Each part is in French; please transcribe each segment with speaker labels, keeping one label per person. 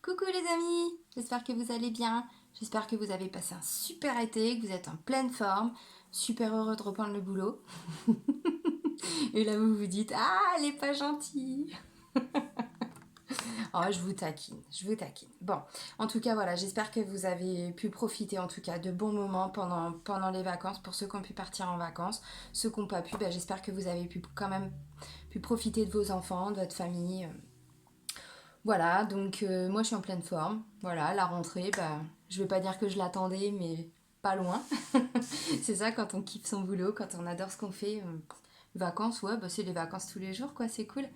Speaker 1: Coucou les amis, j'espère que vous allez bien, j'espère que vous avez passé un super été, que vous êtes en pleine forme, super heureux de reprendre le boulot. Et là vous vous dites, ah elle est pas gentille. Oh je vous taquine, je vous taquine. Bon, en tout cas voilà, j'espère que vous avez pu profiter en tout cas de bons moments pendant les vacances, pour ceux qui ont pu partir en vacances. Ceux qui n'ont pas pu, j'espère que vous avez pu quand même profiter de vos enfants, de votre famille. Voilà, donc moi je suis en pleine forme. Voilà, la rentrée, je vais pas dire que je l'attendais, mais pas loin. C'est ça quand on kiffe son boulot, quand on adore ce qu'on fait. Vacances, ouais, c'est les vacances tous les jours, quoi, c'est cool.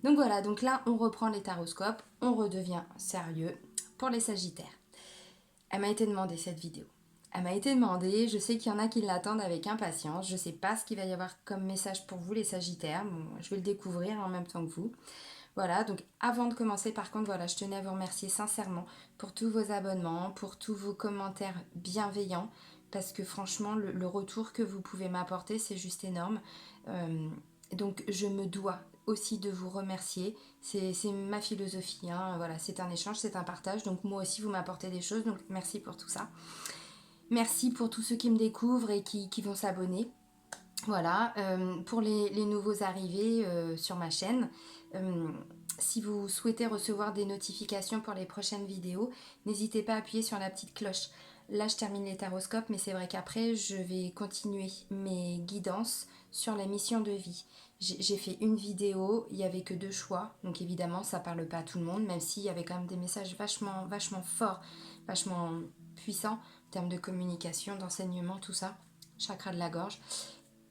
Speaker 1: Donc voilà, donc là on reprend les taroscopes, on redevient sérieux pour les sagittaires. Elle m'a été demandée cette vidéo. Elle m'a été demandée, je sais qu'il y en a qui l'attendent avec impatience. Je sais pas ce qu'il va y avoir comme message pour vous les sagittaires. Bon, je vais le découvrir en même temps que vous. Voilà, donc avant de commencer, par contre, voilà, je tenais à vous remercier sincèrement pour tous vos abonnements, pour tous vos commentaires bienveillants, parce que franchement, le retour que vous pouvez m'apporter, c'est juste énorme. Donc, je me dois aussi de vous remercier. C'est ma philosophie, hein. Voilà, c'est un échange, c'est un partage. Donc, moi aussi, vous m'apportez des choses, donc merci pour tout ça. Merci pour tous ceux qui me découvrent et qui vont s'abonner. Voilà, pour les nouveaux arrivés sur ma chaîne, si vous souhaitez recevoir des notifications pour les prochaines vidéos, n'hésitez pas à appuyer sur la petite cloche. Là, je termine les taroscopes, mais c'est vrai qu'après, je vais continuer mes guidances sur la mission de vie. J'ai fait une vidéo, il n'y avait que 2 choix, donc évidemment, ça ne parle pas à tout le monde, même s'il y avait quand même des messages vachement forts, vachement puissants en termes de communication, d'enseignement, tout ça, chakra de la gorge.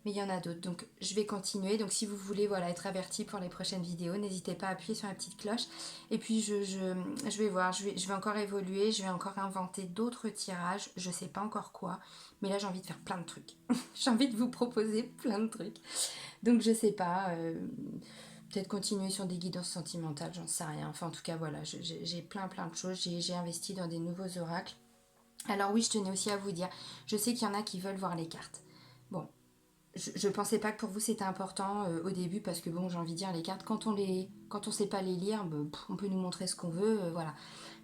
Speaker 1: Mais il y en a d'autres, donc je vais continuer. Donc si vous voulez être averti pour les prochaines vidéos, n'hésitez pas à appuyer sur la petite cloche. Et puis je vais voir, je vais encore évoluer, je vais encore inventer d'autres tirages, je sais pas encore quoi, mais là j'ai envie de faire plein de trucs. J'ai envie de vous proposer plein de trucs. Donc je sais pas, peut-être continuer sur des guidances sentimentales, j'en sais rien. Enfin en tout cas voilà, j'ai plein de choses, j'ai investi dans des nouveaux oracles. Alors oui, je tenais aussi à vous dire, je sais qu'il y en a qui veulent voir les cartes. Bon, je pensais pas que pour vous c'était important au début, parce que bon, j'ai envie de dire, les cartes, quand on sait pas les lire, on peut nous montrer ce qu'on veut, voilà.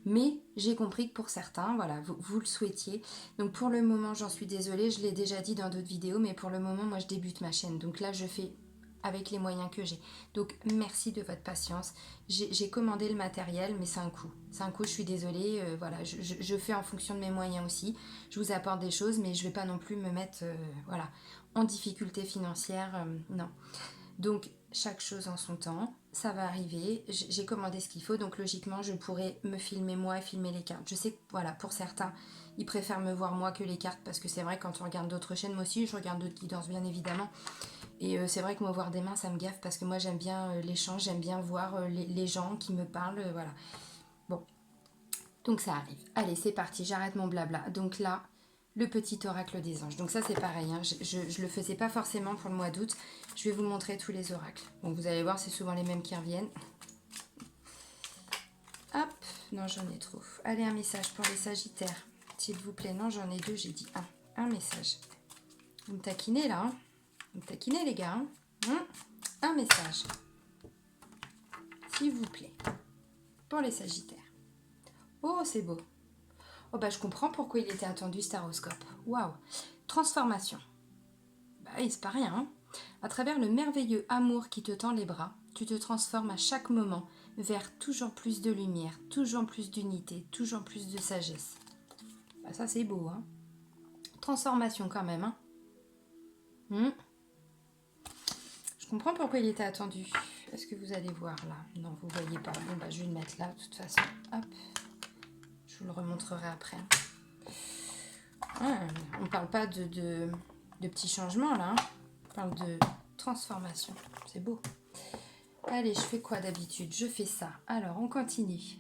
Speaker 1: Mais j'ai compris que pour certains, voilà, vous le souhaitiez. Donc pour le moment, j'en suis désolée, je l'ai déjà dit dans d'autres vidéos, mais pour le moment, moi je débute ma chaîne. Donc là, je fais avec les moyens que j'ai. Donc merci de votre patience. J'ai commandé le matériel, mais c'est un coût. C'est un coût, je suis désolée. Voilà, je fais en fonction de mes moyens aussi. Je vous apporte des choses, mais je vais pas non plus me mettre voilà, en difficulté financière. Non. Donc chaque chose en son temps, ça va arriver. J'ai commandé ce qu'il faut, donc logiquement je pourrais me filmer moi et filmer les cartes. Je sais que voilà, pour certains, ils préfèrent me voir moi que les cartes, parce que c'est vrai, quand on regarde d'autres chaînes, moi aussi je regarde d'autres guidances bien évidemment. Et c'est vrai que me voir des mains, ça me gaffe, parce que moi j'aime bien l'échange, j'aime bien voir les gens qui me parlent, voilà. Bon, donc ça arrive. Allez, c'est parti, j'arrête mon blabla. Donc là, le petit oracle des anges. Donc ça c'est pareil, hein. Je le faisais pas forcément pour le mois d'août. Je vais vous montrer tous les oracles. Donc vous allez voir, c'est souvent les mêmes qui reviennent. Hop, non j'en ai trop. Allez, un message pour les sagittaires. S'il vous plaît, non j'en ai 2, j'ai dit un. Un message. Vous me taquinez là, hein. Vous me taquinez les gars, hein. Un message. S'il vous plaît. Pour les sagittaires. Oh, c'est beau. Oh je comprends pourquoi il était attendu cet horoscope. Waouh. Transformation. Oui, c'est pas rien, hein. À travers le merveilleux amour qui te tend les bras, tu te transformes à chaque moment vers toujours plus de lumière, toujours plus d'unité, toujours plus de sagesse. Ça c'est beau, hein. Transformation quand même, hein. Je comprends pourquoi il était attendu. Est-ce que vous allez voir là? Non, vous voyez pas. Bon, je vais le mettre là de toute façon. Hop. Je vous le remontrerai après. On parle pas de petits changements là, hein. On parle de transformation. C'est beau. Allez, je fais quoi d'habitude? Je fais ça. Alors, on continue.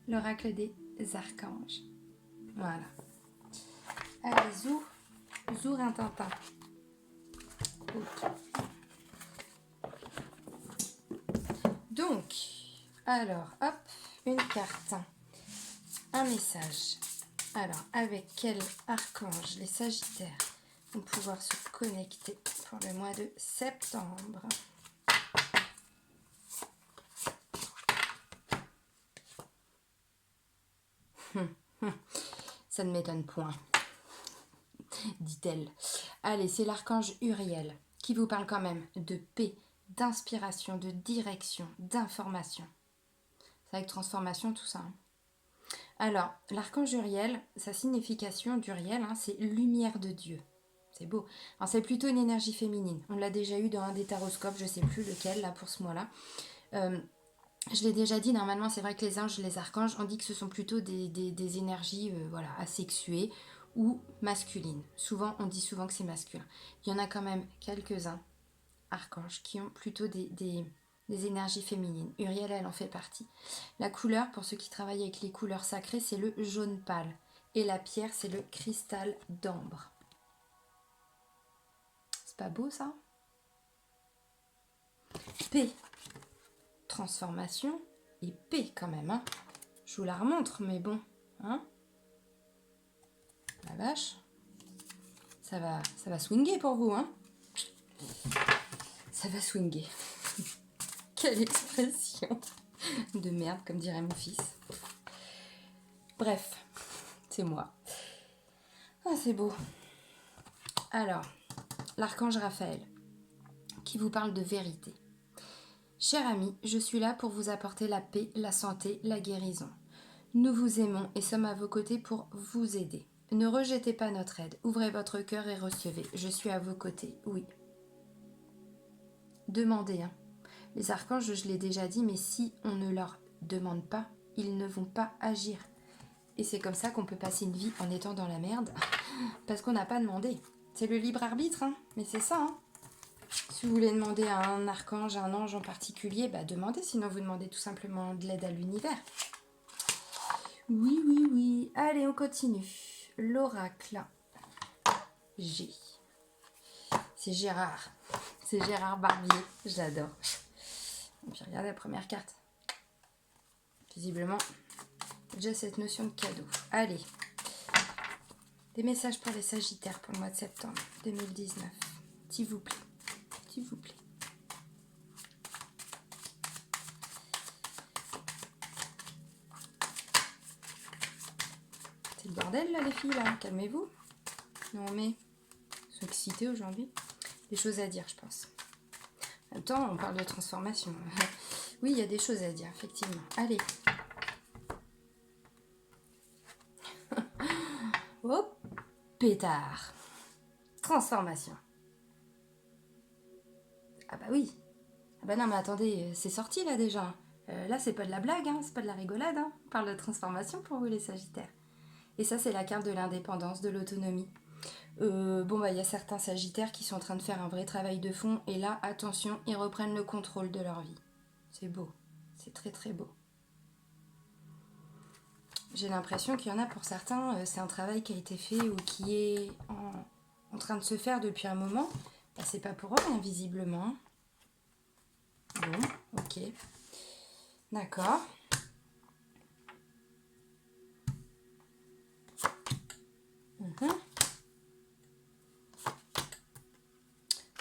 Speaker 1: L'oracle des archanges. Voilà. Allez, zou, rintintin. Ok. Donc, alors, hop, une carte. Un message. Alors, avec quel archange les sagittaires vont pouvoir se connecter pour le mois de septembre? Ça ne m'étonne point, dit-elle. Allez, c'est l'archange Uriel qui vous parle quand même de paix, d'inspiration, de direction, d'information. C'est avec transformation, tout ça. Alors, l'archange Uriel, sa signification d'Uriel, c'est lumière de Dieu. C'est beau. Alors, c'est plutôt une énergie féminine. On l'a déjà eu dans un des taroscopes, je ne sais plus lequel, là, pour ce mois-là. Je l'ai déjà dit, normalement, c'est vrai que les anges, les archanges, on dit que ce sont plutôt des énergies asexuées ou masculines. Souvent, on dit souvent que c'est masculin. Il y en a quand même quelques-uns, archanges, qui ont plutôt des énergies féminines. Uriel, elle en fait partie. La couleur, pour ceux qui travaillent avec les couleurs sacrées, c'est le jaune pâle. Et la pierre, c'est le cristal d'ambre. C'est pas beau, ça? P. Transformation et P quand même. Je vous la remontre, mais bon. La vache. Ça va swinger pour vous. Ça va swinger. Quelle expression de merde, comme dirait mon fils. Bref, c'est moi. Ah, c'est beau. Alors, l'archange Raphaël, qui vous parle de vérité. Cher ami, je suis là pour vous apporter la paix, la santé, la guérison. Nous vous aimons et sommes à vos côtés pour vous aider. Ne rejetez pas notre aide, ouvrez votre cœur et recevez. Je suis à vos côtés, oui. Demandez, Les archanges, je l'ai déjà dit, mais si on ne leur demande pas, ils ne vont pas agir. Et c'est comme ça qu'on peut passer une vie en étant dans la merde, parce qu'on n'a pas demandé. C'est le libre arbitre, mais c'est ça. Si vous voulez demander à un archange, à un ange en particulier, demandez, sinon vous demandez tout simplement de l'aide à l'univers. Oui, oui, oui. Allez, on continue. L'oracle G. C'est Gérard. C'est Gérard Barbier. J'adore. Et puis regardez la première carte. Visiblement, déjà cette notion de cadeau. Allez. Des messages pour les Sagittaires pour le mois de septembre 2019. S'il vous plaît. S'il vous plaît. C'est le bordel là les filles là. Calmez-vous. Non mais, ils sont excités aujourd'hui. Des choses à dire je pense. En même temps, on parle de transformation. Oui, il y a des choses à dire, effectivement. Allez. Oh, pétard. Transformation. Ah bah oui. Ah bah non, mais attendez, c'est sorti là déjà. Là, c'est pas de la blague, c'est pas de la rigolade. On parle de transformation pour vous les Sagittaires. Et ça, c'est la carte de l'indépendance, de l'autonomie. Il y a certains Sagittaires qui sont en train de faire un vrai travail de fond. Et là, attention, ils reprennent le contrôle de leur vie. C'est beau. C'est très très beau. J'ai l'impression qu'il y en a pour certains, c'est un travail qui a été fait ou qui est en train de se faire depuis un moment. C'est pas pour eux, visiblement. Bon, ok. D'accord.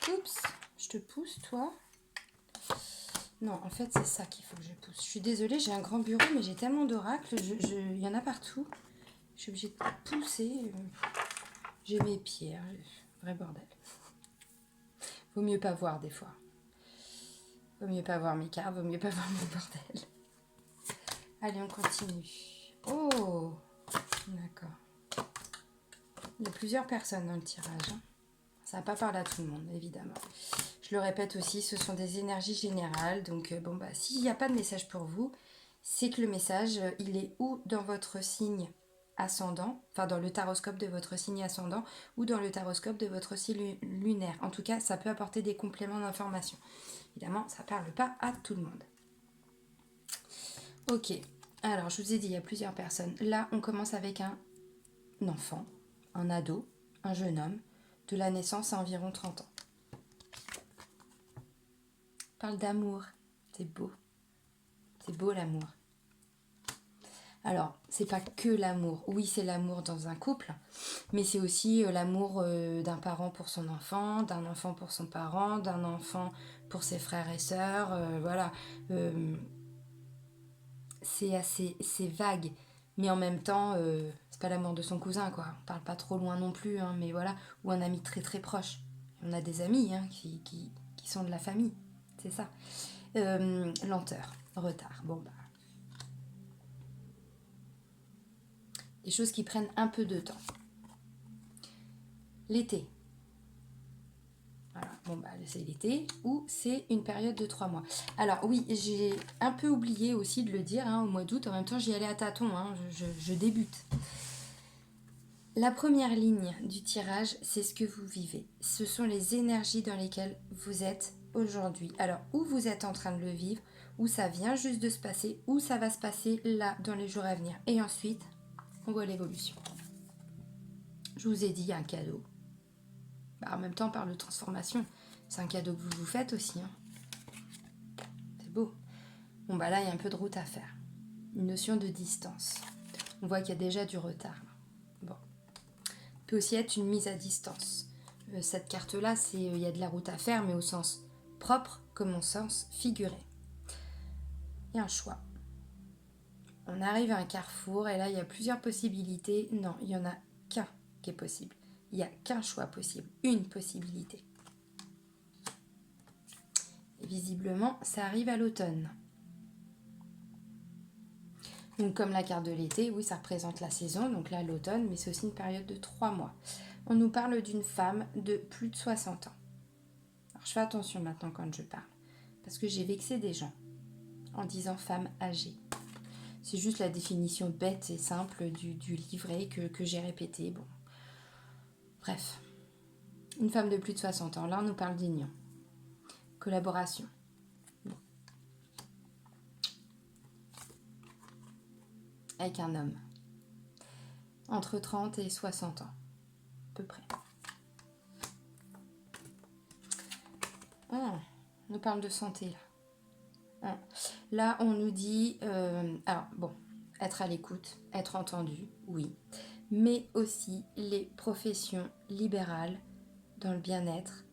Speaker 1: Oups, je te pousse, toi. Non, en fait, c'est ça qu'il faut que je pousse. Je suis désolée, j'ai un grand bureau, mais j'ai tellement d'oracles. Il y en a partout. Je suis obligée de pousser. J'ai mes pieds. Vrai bordel. Vaut mieux pas voir, des fois. Vaut mieux pas voir mes cartes, vaut mieux pas voir mon bordel. Allez, on continue. Oh, d'accord. Il y a plusieurs personnes dans le tirage. Ça va pas parler à tout le monde, évidemment. Je le répète aussi, ce sont des énergies générales. Donc, s'il n'y a pas de message pour vous, c'est que le message, il est ou dans votre signe ascendant, enfin dans le taroscope de votre signe ascendant, ou dans le taroscope de votre signe lunaire. En tout cas, ça peut apporter des compléments d'information. Évidemment, ça ne parle pas à tout le monde. Ok, alors je vous ai dit, il y a plusieurs personnes. Là, on commence avec un enfant, un ado, un jeune homme, de la naissance à environ 30 ans. On parle d'amour, c'est beau. C'est beau l'amour. Alors, c'est pas que l'amour. Oui, c'est l'amour dans un couple, mais c'est aussi l'amour d'un parent pour son enfant, d'un enfant pour son parent, d'un enfant pour ses frères et sœurs. Voilà. C'est vague, Mais en même temps, c'est pas l'amour de son cousin, quoi. On parle pas trop loin non plus, hein, mais voilà. Ou un ami très très proche. On a des amis hein, qui sont de la famille. C'est ça. Lenteur, retard. Bon, bah. Des choses qui prennent un peu de temps. L'été. Voilà, bon bah c'est l'été ou c'est une période de 3 mois. Alors oui, j'ai un peu oublié aussi de le dire hein, au mois d'août, en même temps j'y allais à tâtons, hein, je débute. La première ligne du tirage, c'est ce que vous vivez. Ce sont les énergies dans lesquelles vous êtes aujourd'hui. Alors, où vous êtes en train de le vivre, où ça vient juste de se passer, où ça va se passer là dans les jours à venir. Et ensuite, on voit l'évolution. Je vous ai dit, il y a un cadeau. Bah, en même temps, par de transformation, c'est un cadeau que vous vous faites aussi. Hein. C'est beau. Bon, bah là, il y a un peu de route à faire. Une notion de distance. On voit qu'il y a déjà du retard. Bon. Peut aussi être une mise à distance. Cette carte-là, il y a de la route à faire, mais au sens propre comme au sens figuré. Il y a un choix. On arrive à un carrefour et là, il y a plusieurs possibilités. Non, il n'y en a qu'un qui est possible. Il n'y a qu'un choix possible, une possibilité. Et visiblement, ça arrive à l'automne. Donc comme la carte de l'été, oui, ça représente la saison, donc là l'automne, mais c'est aussi une période de 3 mois. On nous parle d'une femme de plus de 60 ans. Alors je fais attention maintenant quand je parle, parce que j'ai vexé des gens en disant femme âgée. C'est juste la définition bête et simple du livret que j'ai répété. Bon. Bref, une femme de plus de 60 ans, là on nous parle d'union, collaboration. Bon. Avec un homme, entre 30 et 60 ans, à peu près. On nous parle de santé là. Là, on nous dit, alors bon, être à l'écoute, être entendu, oui, mais aussi les professions libérales dans le bien-être,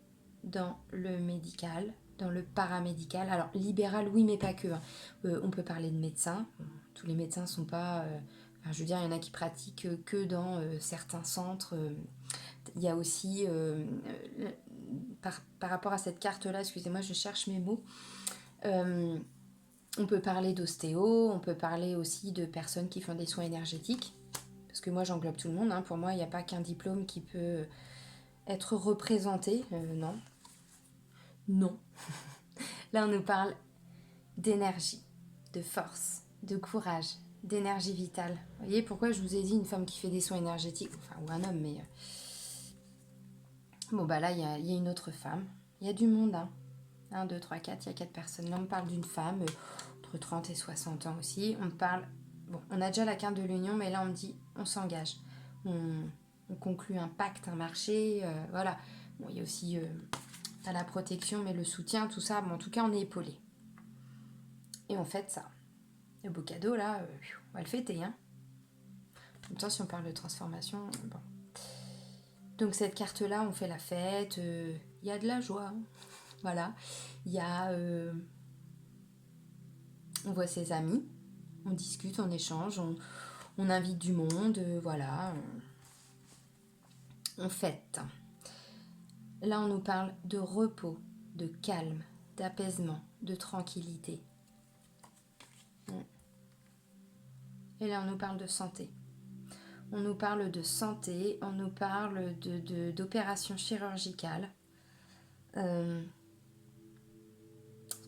Speaker 1: dans le médical, dans le paramédical. Alors libéral, oui, mais pas que. Hein. On peut parler de médecins. Tous les médecins sont pas. Enfin, je veux dire, il y en a qui pratiquent que dans certains centres. Il y a aussi, par rapport à cette carte-là, excusez-moi, je cherche mes mots. On peut parler d'ostéo, on peut parler aussi de personnes qui font des soins énergétiques. Parce que moi, j'englobe tout le monde. Hein. Pour moi, il n'y a pas qu'un diplôme qui peut être représenté. Non. Non. Là, on nous parle d'énergie, de force, de courage, d'énergie vitale. Vous voyez pourquoi je vous ai dit une femme qui fait des soins énergétiques, enfin, ou un homme, mais... Bon, bah là, il y a une autre femme. Il y a du monde, hein. 1, 2, 3, 4, il y a 4 personnes. Là, on parle d'une femme, entre 30 et 60 ans aussi. On parle... Bon, on a déjà la carte de l'union, mais là, on me dit, on s'engage. On conclut un pacte, un marché, voilà. Bon, il y a aussi pas la protection, mais le soutien, tout ça. Bon, en tout cas, on est épaulé. Et on fête ça. Le beau cadeau, là, on va le fêter, hein. En même temps, si on parle de transformation, bon. Donc, cette carte-là, on fait la fête. Il y a de la joie, hein. Voilà. Il y a... on voit ses amis. On discute, on échange. On invite du monde. Voilà. On fête. Là, on nous parle de repos, de calme, d'apaisement, de tranquillité. Et là, on nous parle de santé. On nous parle de santé, on nous parle d'opérations chirurgicales. On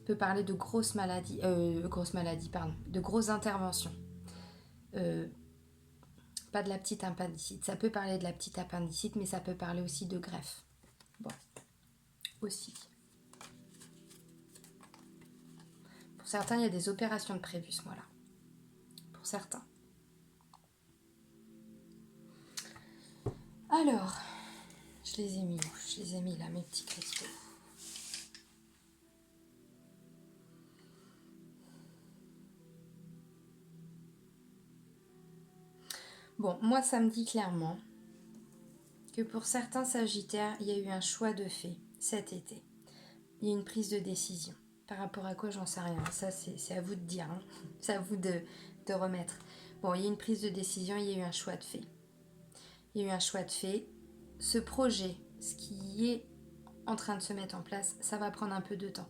Speaker 1: peut parler de grosses maladies, de grosses interventions. Pas de la petite appendicite. Ça peut parler de la petite appendicite, mais ça peut parler aussi de greffe. Bon, aussi. Pour certains, il y a des opérations de prévues ce mois-là. Pour certains. Alors, je les ai mis où? Je les ai mis là, mes petits cristaux. Bon, moi, ça me dit clairement que pour certains Sagittaires, il y a eu un choix de fait cet été. Il y a une prise de décision. Par rapport à quoi, j'en sais rien. Ça, c'est à vous de dire. Hein. C'est à vous de remettre. Bon, il y a une prise de décision, il y a eu un choix de fait. Il y a eu un choix de fait. Ce projet, ce qui est en train de se mettre en place, ça va prendre un peu de temps.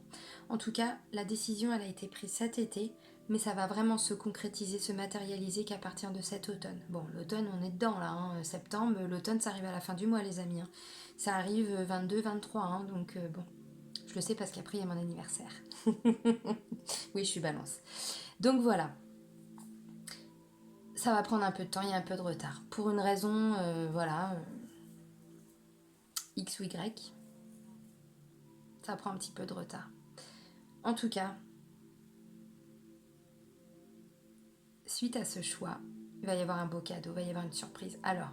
Speaker 1: En tout cas, la décision, elle a été prise cet été, mais ça va vraiment se concrétiser, se matérialiser qu'à partir de cet automne. Bon, l'automne, on est dedans là, hein, septembre, l'automne, ça arrive à la fin du mois, les amis. Hein. Ça arrive 22, 23, hein, donc bon, je le sais parce qu'après, il y a mon anniversaire. Oui, je suis balance. Donc voilà, ça va prendre un peu de temps, il y a un peu de retard. Pour une raison, voilà, X ou Y, ça prend un petit peu de retard. En tout cas, suite à ce choix, il va y avoir un beau cadeau, il va y avoir une surprise. Alors,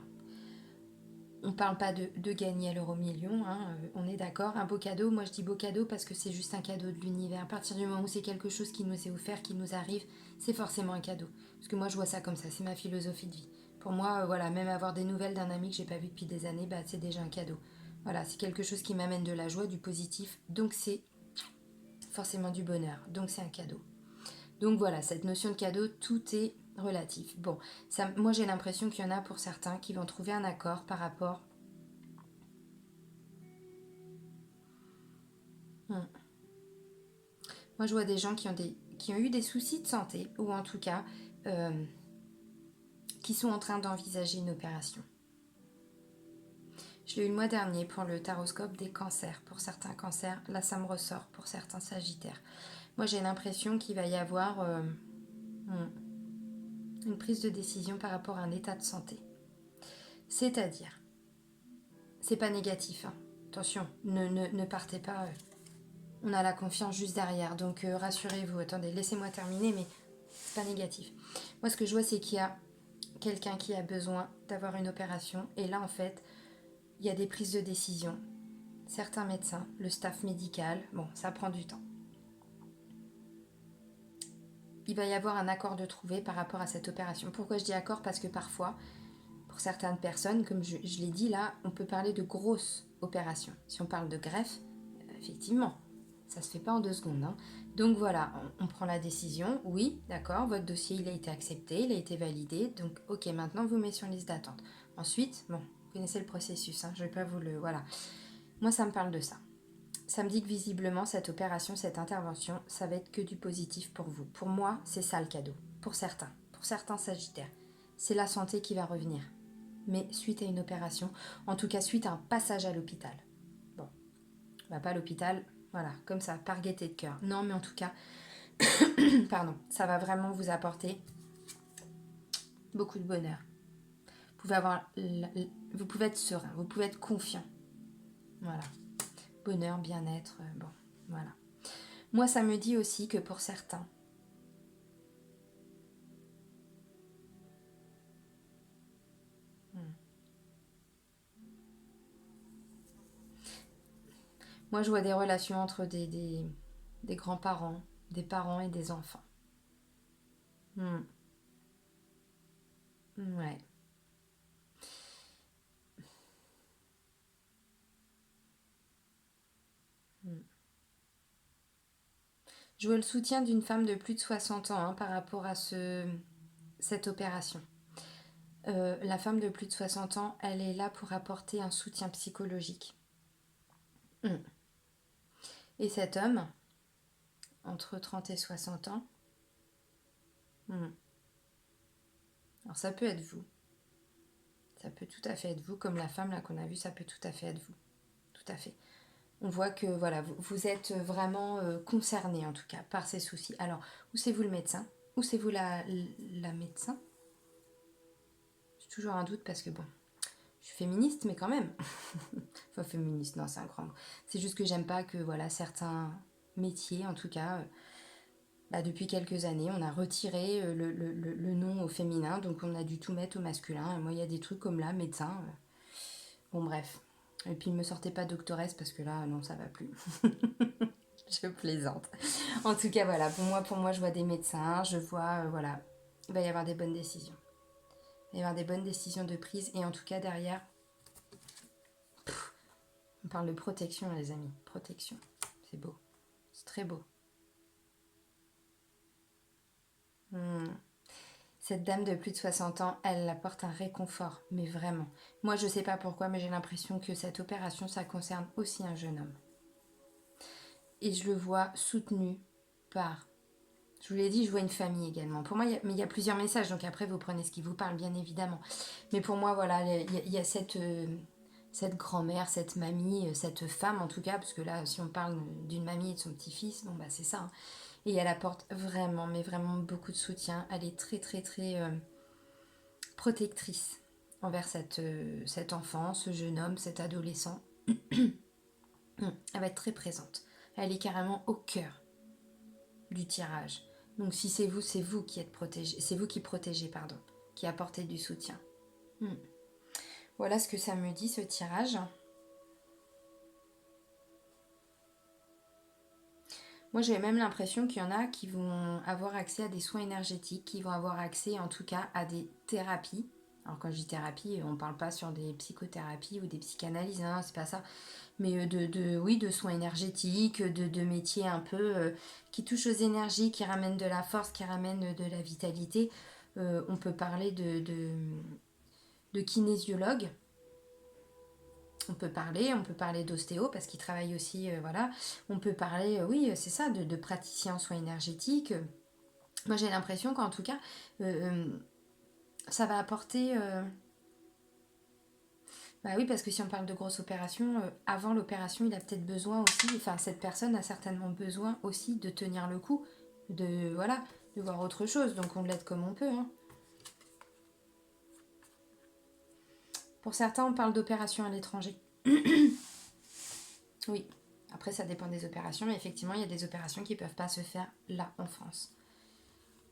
Speaker 1: on ne parle pas de gagner à l'euro-million, hein, on est d'accord. Un beau cadeau, moi je dis beau cadeau parce que c'est juste un cadeau de l'univers. À partir du moment où c'est quelque chose qui nous est offert, qui nous arrive, c'est forcément un cadeau. Parce que moi je vois ça comme ça, c'est ma philosophie de vie. Pour moi, voilà, même avoir des nouvelles d'un ami que j'ai pas vu depuis des années, bah, c'est déjà un cadeau. Voilà, c'est quelque chose qui m'amène de la joie, du positif, donc c'est forcément du bonheur, donc c'est un cadeau. Donc voilà, cette notion de cadeau, tout est relatif. Bon, ça, moi j'ai l'impression qu'il y en a pour certains qui vont trouver un accord par rapport... Moi je vois des gens qui ont eu des soucis de santé, ou en tout cas, qui sont en train d'envisager une opération. Je l'ai eu le mois dernier pour le taroscope des cancers. Pour certains cancers, là ça me ressort, pour certains sagittaires. Moi j'ai l'impression qu'il va y avoir une prise de décision par rapport à un état de santé. C'est-à-dire, c'est pas négatif, hein. Attention, ne partez pas, on a la confiance juste derrière, donc rassurez-vous. Attendez, laissez-moi terminer, mais c'est pas négatif. Moi ce que je vois c'est qu'il y a quelqu'un qui a besoin d'avoir une opération, et là en fait, il y a des prises de décision. Certains médecins, le staff médical, bon, ça prend du temps. Il va y avoir un accord de trouver par rapport à cette opération. Pourquoi je dis accord? Parce que parfois, pour certaines personnes, comme je l'ai dit là, on peut parler de grosses opérations. Si on parle de greffe, effectivement, ça se fait pas en 2 secondes. Hein. Donc voilà, on prend la décision. Oui, d'accord, votre dossier il a été accepté, il a été validé. Donc ok, maintenant vous mettez sur liste d'attente. Ensuite, bon, vous connaissez le processus. Hein, je vais pas vous le... Voilà. Moi, ça me parle de ça. Ça me dit que visiblement, cette opération, cette intervention, ça va être que du positif pour vous. Pour moi, c'est ça le cadeau. Pour certains sagittaires. C'est la santé qui va revenir. Mais suite à une opération, en tout cas suite à un passage à l'hôpital. Bon, bah pas à l'hôpital, voilà, comme ça, par gaieté de cœur. Non, mais en tout cas, pardon, ça va vraiment vous apporter beaucoup de bonheur. Vous pouvez être serein, vous pouvez être confiant. Voilà. Bonheur, bien-être, bon, voilà. Moi, ça me dit aussi que pour certains, moi je vois des relations entre des grands-parents, des parents et des enfants. Hmm. Ouais. Je vois le soutien d'une femme de plus de 60 ans hein, par rapport à cette opération. La femme de plus de 60 ans, elle est là pour apporter un soutien psychologique. Hmm. Et cet homme, entre 30 et 60 ans, alors ça peut être vous. Ça peut tout à fait être vous, comme la femme là qu'on a vue, ça peut tout à fait être vous. Tout à fait. On voit que voilà, vous êtes vraiment concerné en tout cas par ces soucis. Alors, où c'est vous le médecin? Où c'est vous la médecin? J'ai toujours un doute parce que bon, je suis féministe, mais quand même. Enfin, féministe, non, c'est un grand mot. C'est juste que j'aime pas que voilà, certains métiers, en tout cas, bah, depuis quelques années, on a retiré le nom au féminin, donc on a dû tout mettre au masculin. Et moi, il y a des trucs comme là, médecin. Bon, bref. Et puis, ne me sortez pas doctoresse parce que là, non, ça va plus. Je plaisante. En tout cas, voilà, pour moi, je vois des médecins, je vois, voilà, il va y avoir des bonnes décisions. Il va y avoir des bonnes décisions de prise. Et en tout cas, derrière, on parle de protection, les amis. Protection. C'est beau. C'est très beau. Cette dame de plus de 60 ans, elle apporte un réconfort, mais vraiment. Moi, je sais pas pourquoi, mais j'ai l'impression que cette opération, ça concerne aussi un jeune homme. Et je le vois soutenu par... Je vous l'ai dit, je vois une famille également. Pour moi, mais il y a plusieurs messages, donc après, vous prenez ce qui vous parle, bien évidemment. Mais pour moi, voilà, il y a cette grand-mère, cette mamie, cette femme en tout cas, parce que là, si on parle d'une mamie et de son petit-fils, bon, bah c'est ça. Hein. Et elle apporte vraiment, mais vraiment beaucoup de soutien. Elle est très, très, très protectrice envers cet enfant, ce jeune homme, cet adolescent. Elle va être très présente. Elle est carrément au cœur du tirage. Donc si c'est vous qui êtes protégé, c'est vous qui protégez, pardon, qui apportez du soutien. Voilà ce que ça me dit, ce tirage. Moi, j'ai même l'impression qu'il y en a qui vont avoir accès à des soins énergétiques, qui vont avoir accès en tout cas à des thérapies. Alors quand je dis thérapie, on ne parle pas sur des psychothérapies ou des psychanalyses, hein, c'est pas ça. Mais de soins énergétiques, de métiers un peu qui touchent aux énergies, qui ramènent de la force, qui ramènent de la vitalité. On peut parler de kinésiologue. On peut parler d'ostéo parce qu'il travaille aussi, voilà. On peut parler, oui, c'est ça, de praticiens en soins énergétiques. Moi, j'ai l'impression qu'en tout cas, ça va apporter... Bah oui, parce que si on parle de grosses opérations, avant l'opération, il a peut-être besoin aussi, enfin, cette personne a certainement besoin aussi de tenir le coup, de, voilà, de voir autre chose. Donc, on l'aide comme on peut, hein. Pour certains, on parle d'opérations à l'étranger. Oui, après ça dépend des opérations, mais effectivement il y a des opérations qui ne peuvent pas se faire là en France.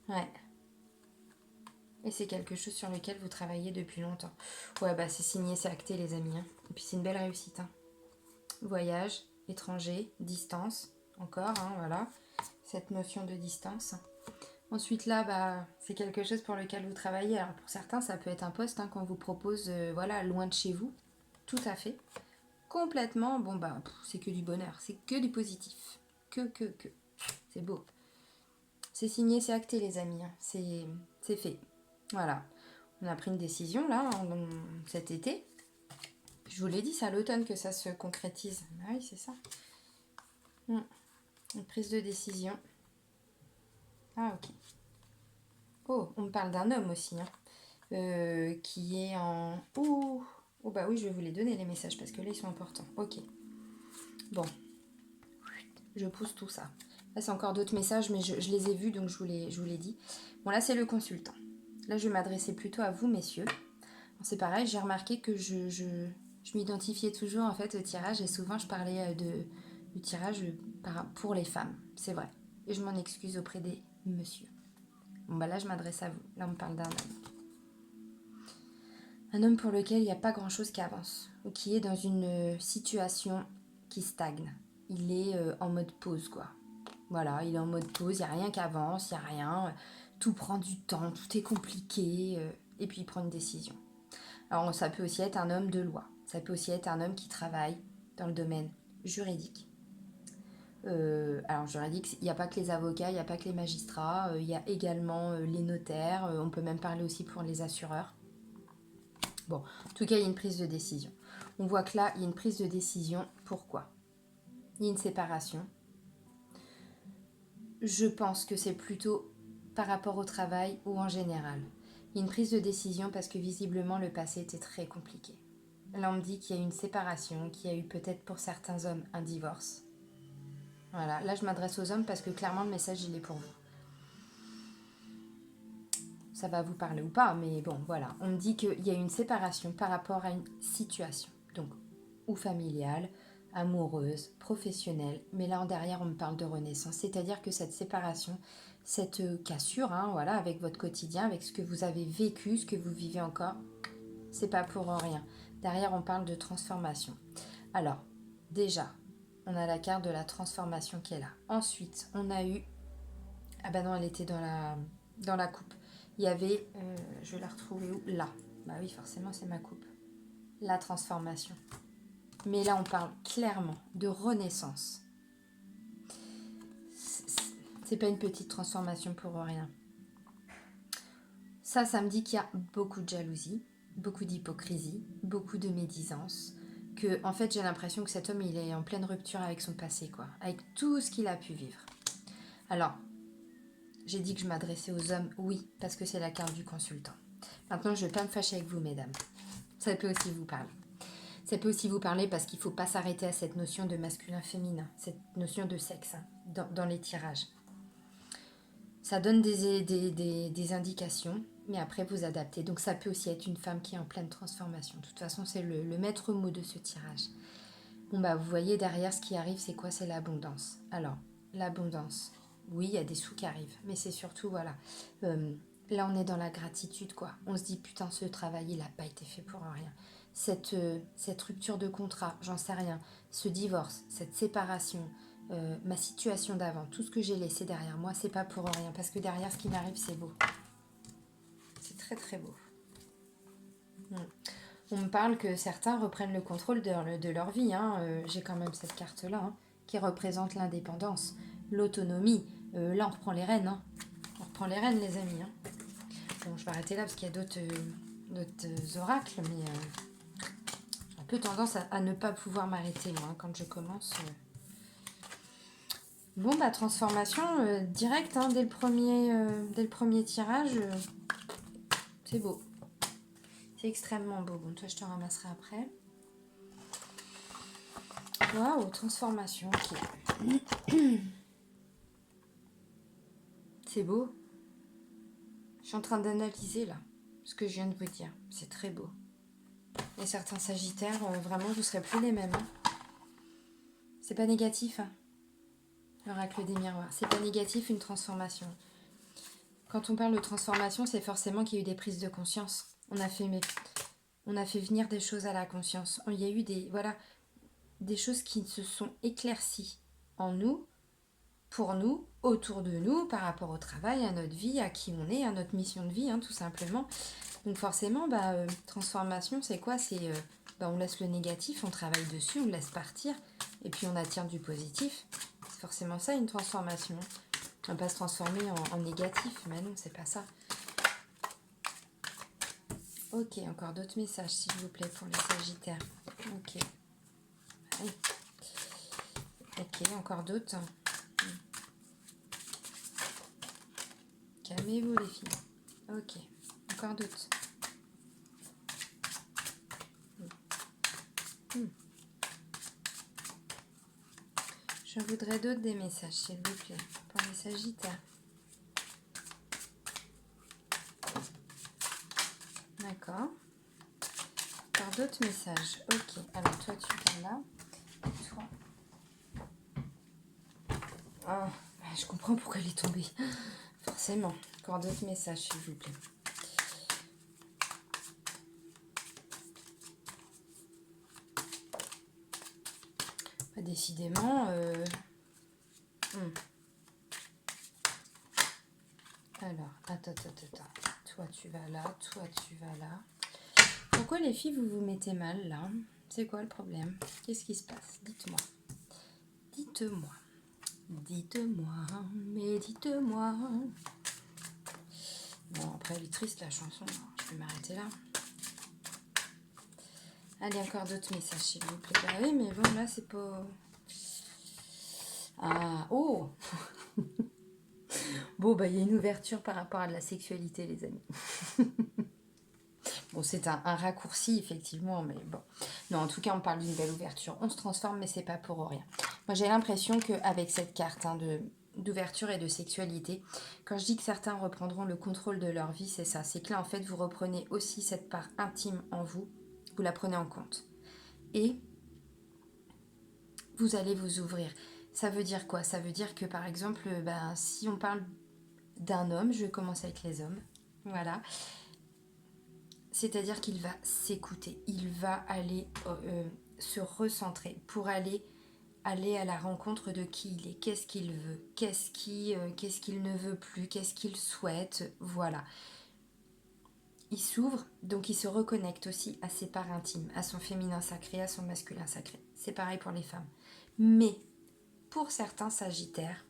Speaker 1: Ouais. Et c'est quelque chose sur lequel vous travaillez depuis longtemps. Ouais, bah c'est signé, c'est acté les amis. Hein. Et puis c'est une belle réussite. Hein. Voyage, étranger, distance, encore, hein, voilà. Cette notion de distance. Ensuite là, bah, c'est quelque chose pour lequel vous travaillez. Alors pour certains, ça peut être un poste hein, qu'on vous propose, voilà, loin de chez vous. Tout à fait. Complètement, bon bah c'est que du bonheur, c'est que du positif. Que. C'est beau. C'est signé, c'est acté les amis, hein. C'est fait. Voilà. On a pris une décision là, cet été. Je vous l'ai dit, c'est à l'automne que ça se concrétise. Ah oui, c'est ça. Une prise de décision. Ah ok. Oh, on me parle d'un homme aussi, hein, qui est en... Oh bah oui, je vais vous les donner les messages parce que là ils sont importants. Ok. Bon, je pousse tout ça. Là, c'est encore d'autres messages, mais je les ai vus, donc je vous l'ai dit. Bon, là, c'est le consultant. Là, je vais m'adresser plutôt à vous, messieurs. Bon, c'est pareil, j'ai remarqué que je m'identifiais toujours, en fait, au tirage, et souvent, je parlais du tirage pour les femmes. C'est vrai. Et je m'en excuse auprès des messieurs. Bon, bah là, je m'adresse à vous. Là, on me parle d'un homme. Un homme pour lequel il n'y a pas grand-chose qui avance, ou qui est dans une situation qui stagne. Il est en mode pause, quoi. Voilà, il est en mode pause, il n'y a rien qui avance, il n'y a rien. Tout prend du temps, tout est compliqué. Et puis il prend une décision. Alors ça peut aussi être un homme de loi. Ça peut aussi être un homme qui travaille dans le domaine juridique. Alors juridique, il n'y a pas que les avocats, il n'y a pas que les magistrats. Il y a également les notaires. On peut même parler aussi pour les assureurs. Bon, en tout cas, il y a une prise de décision. On voit que là, il y a une prise de décision. Pourquoi ? Il y a une séparation. Je pense que c'est plutôt par rapport au travail ou en général. Il y a une prise de décision parce que visiblement le passé était très compliqué. Là on me dit qu'il y a eu une séparation, qu'il y a eu peut-être pour certains hommes un divorce. Voilà, là je m'adresse aux hommes parce que clairement le message il est pour vous. Ça va vous parler ou pas, mais bon voilà. On me dit qu'il y a eu une séparation par rapport à une situation. Donc, ou familiale, amoureuse, professionnelle, mais là en derrière on me parle de renaissance, c'est-à-dire que cette séparation, cette cassure, hein, voilà, avec votre quotidien, avec ce que vous avez vécu, ce que vous vivez encore, c'est pas pour rien. Derrière on parle de transformation. Alors, déjà, on a la carte de la transformation qui est là. Ensuite, on a eu, ah bah non, elle était dans la coupe. Il y avait, je vais la retrouver où ? Là. Bah oui, forcément, c'est ma coupe. La transformation. Mais là, on parle clairement de renaissance. C'est pas une petite transformation pour rien. Ça me dit qu'il y a beaucoup de jalousie, beaucoup d'hypocrisie, beaucoup de médisance. Que, en fait, j'ai l'impression que cet homme, il est en pleine rupture avec son passé, quoi. Avec tout ce qu'il a pu vivre. Alors, j'ai dit que je m'adressais aux hommes, oui, parce que c'est la carte du consultant. Maintenant, je ne vais pas me fâcher avec vous, mesdames. Ça peut aussi vous parler. Ça peut aussi vous parler parce qu'il ne faut pas s'arrêter à cette notion de masculin-féminin, cette notion de sexe dans les tirages. Ça donne des indications, mais après vous adaptez. Donc ça peut aussi être une femme qui est en pleine transformation. De toute façon, c'est le maître mot de ce tirage. Bon bah vous voyez derrière ce qui arrive, c'est quoi? C'est l'abondance. Alors, l'abondance, oui, il y a des sous qui arrivent, mais c'est surtout, voilà, là on est dans la gratitude, quoi. On se dit, putain, ce travail, il n'a pas été fait pour rien. Cette rupture de contrat, j'en sais rien, ce divorce, cette séparation, ma situation d'avant, tout ce que j'ai laissé derrière moi, c'est pas pour rien, parce que derrière ce qui m'arrive, c'est beau. C'est très très beau. On me parle que certains reprennent le contrôle de leur vie. J'ai quand même cette carte-là, qui représente l'indépendance, l'autonomie. Là, on reprend les rênes. On reprend les rênes, les amis. Bon, je vais arrêter là parce qu'il y a d'autres oracles, mais j'ai un peu tendance à ne pas pouvoir m'arrêter moi, quand je commence. Bon, bah, transformation directe, dès le premier tirage. C'est beau. C'est extrêmement beau. Bon, toi, je te ramasserai après. Waouh, transformation, ok. C'est beau. Je suis en train d'analyser, là, ce que je viens de vous dire. C'est très beau. Et certains sagittaires, vraiment, vous ne serez plus les mêmes. C'est pas négatif, l'oracle des miroirs. C'est pas négatif, une transformation. Quand on parle de transformation, c'est forcément qu'il y a eu des prises de conscience. On a fait venir des choses à la conscience. Il y a eu des choses qui se sont éclaircies en nous, pour nous, autour de nous, par rapport au travail, à notre vie, à qui on est, à notre mission de vie, tout simplement. Donc forcément, transformation, c'est quoi? C'est on laisse le négatif, on travaille dessus, on le laisse partir, et puis on attire du positif. C'est forcément ça, une transformation. On ne va pas se transformer en négatif, mais non, c'est pas ça. Ok, encore d'autres messages, s'il vous plaît, pour les sagittaires. Ok. Allez. Ok, encore d'autres. Calmez-vous, les filles. Ok, encore d'autres. Je voudrais d'autres des messages, s'il vous plaît, pour les sagittaires. D'accord. Encore d'autres messages. Ok, alors toi, tu viens là. Et toi. Ah, je comprends pourquoi elle est tombée. Forcément. Encore d'autres messages, s'il vous plaît. Décidément, Alors, attends. Toi, tu vas là, toi, tu vas là. Pourquoi les filles, vous vous mettez mal, là? C'est quoi le problème? Qu'est-ce qui se passe? Dites-moi. Dites-moi. Dites-moi, mais dites-moi. Bon, après, elle est triste, la chanson. Je vais m'arrêter là. Allez, encore d'autres messages, s'il vous plaît. Bah oui, mais bon, là, c'est pas... Ah, oh. Bon, bah, il y a une ouverture par rapport à de la sexualité, les amis. Bon, c'est un raccourci, effectivement, mais bon. Non, en tout cas, on parle d'une belle ouverture. On se transforme, mais c'est pas pour rien. Moi, j'ai l'impression qu'avec cette carte d'ouverture et de sexualité, quand je dis que certains reprendront le contrôle de leur vie, c'est ça. C'est que là, en fait, vous reprenez aussi cette part intime en vous. Vous la prenez en compte. Et vous allez vous ouvrir. Ça veut dire quoi? Ça veut dire que, par exemple, si on parle d'un homme, je vais commencer avec les hommes. Voilà. C'est-à-dire qu'il va s'écouter, il va aller se recentrer pour aller à la rencontre de qui il est, qu'est-ce qu'il veut, qu'est-ce qu'il ne veut plus, qu'est-ce qu'il souhaite, voilà. Il s'ouvre, donc il se reconnecte aussi à ses parts intimes, à son féminin sacré, à son masculin sacré. C'est pareil pour les femmes. Mais pour certains sagittaires,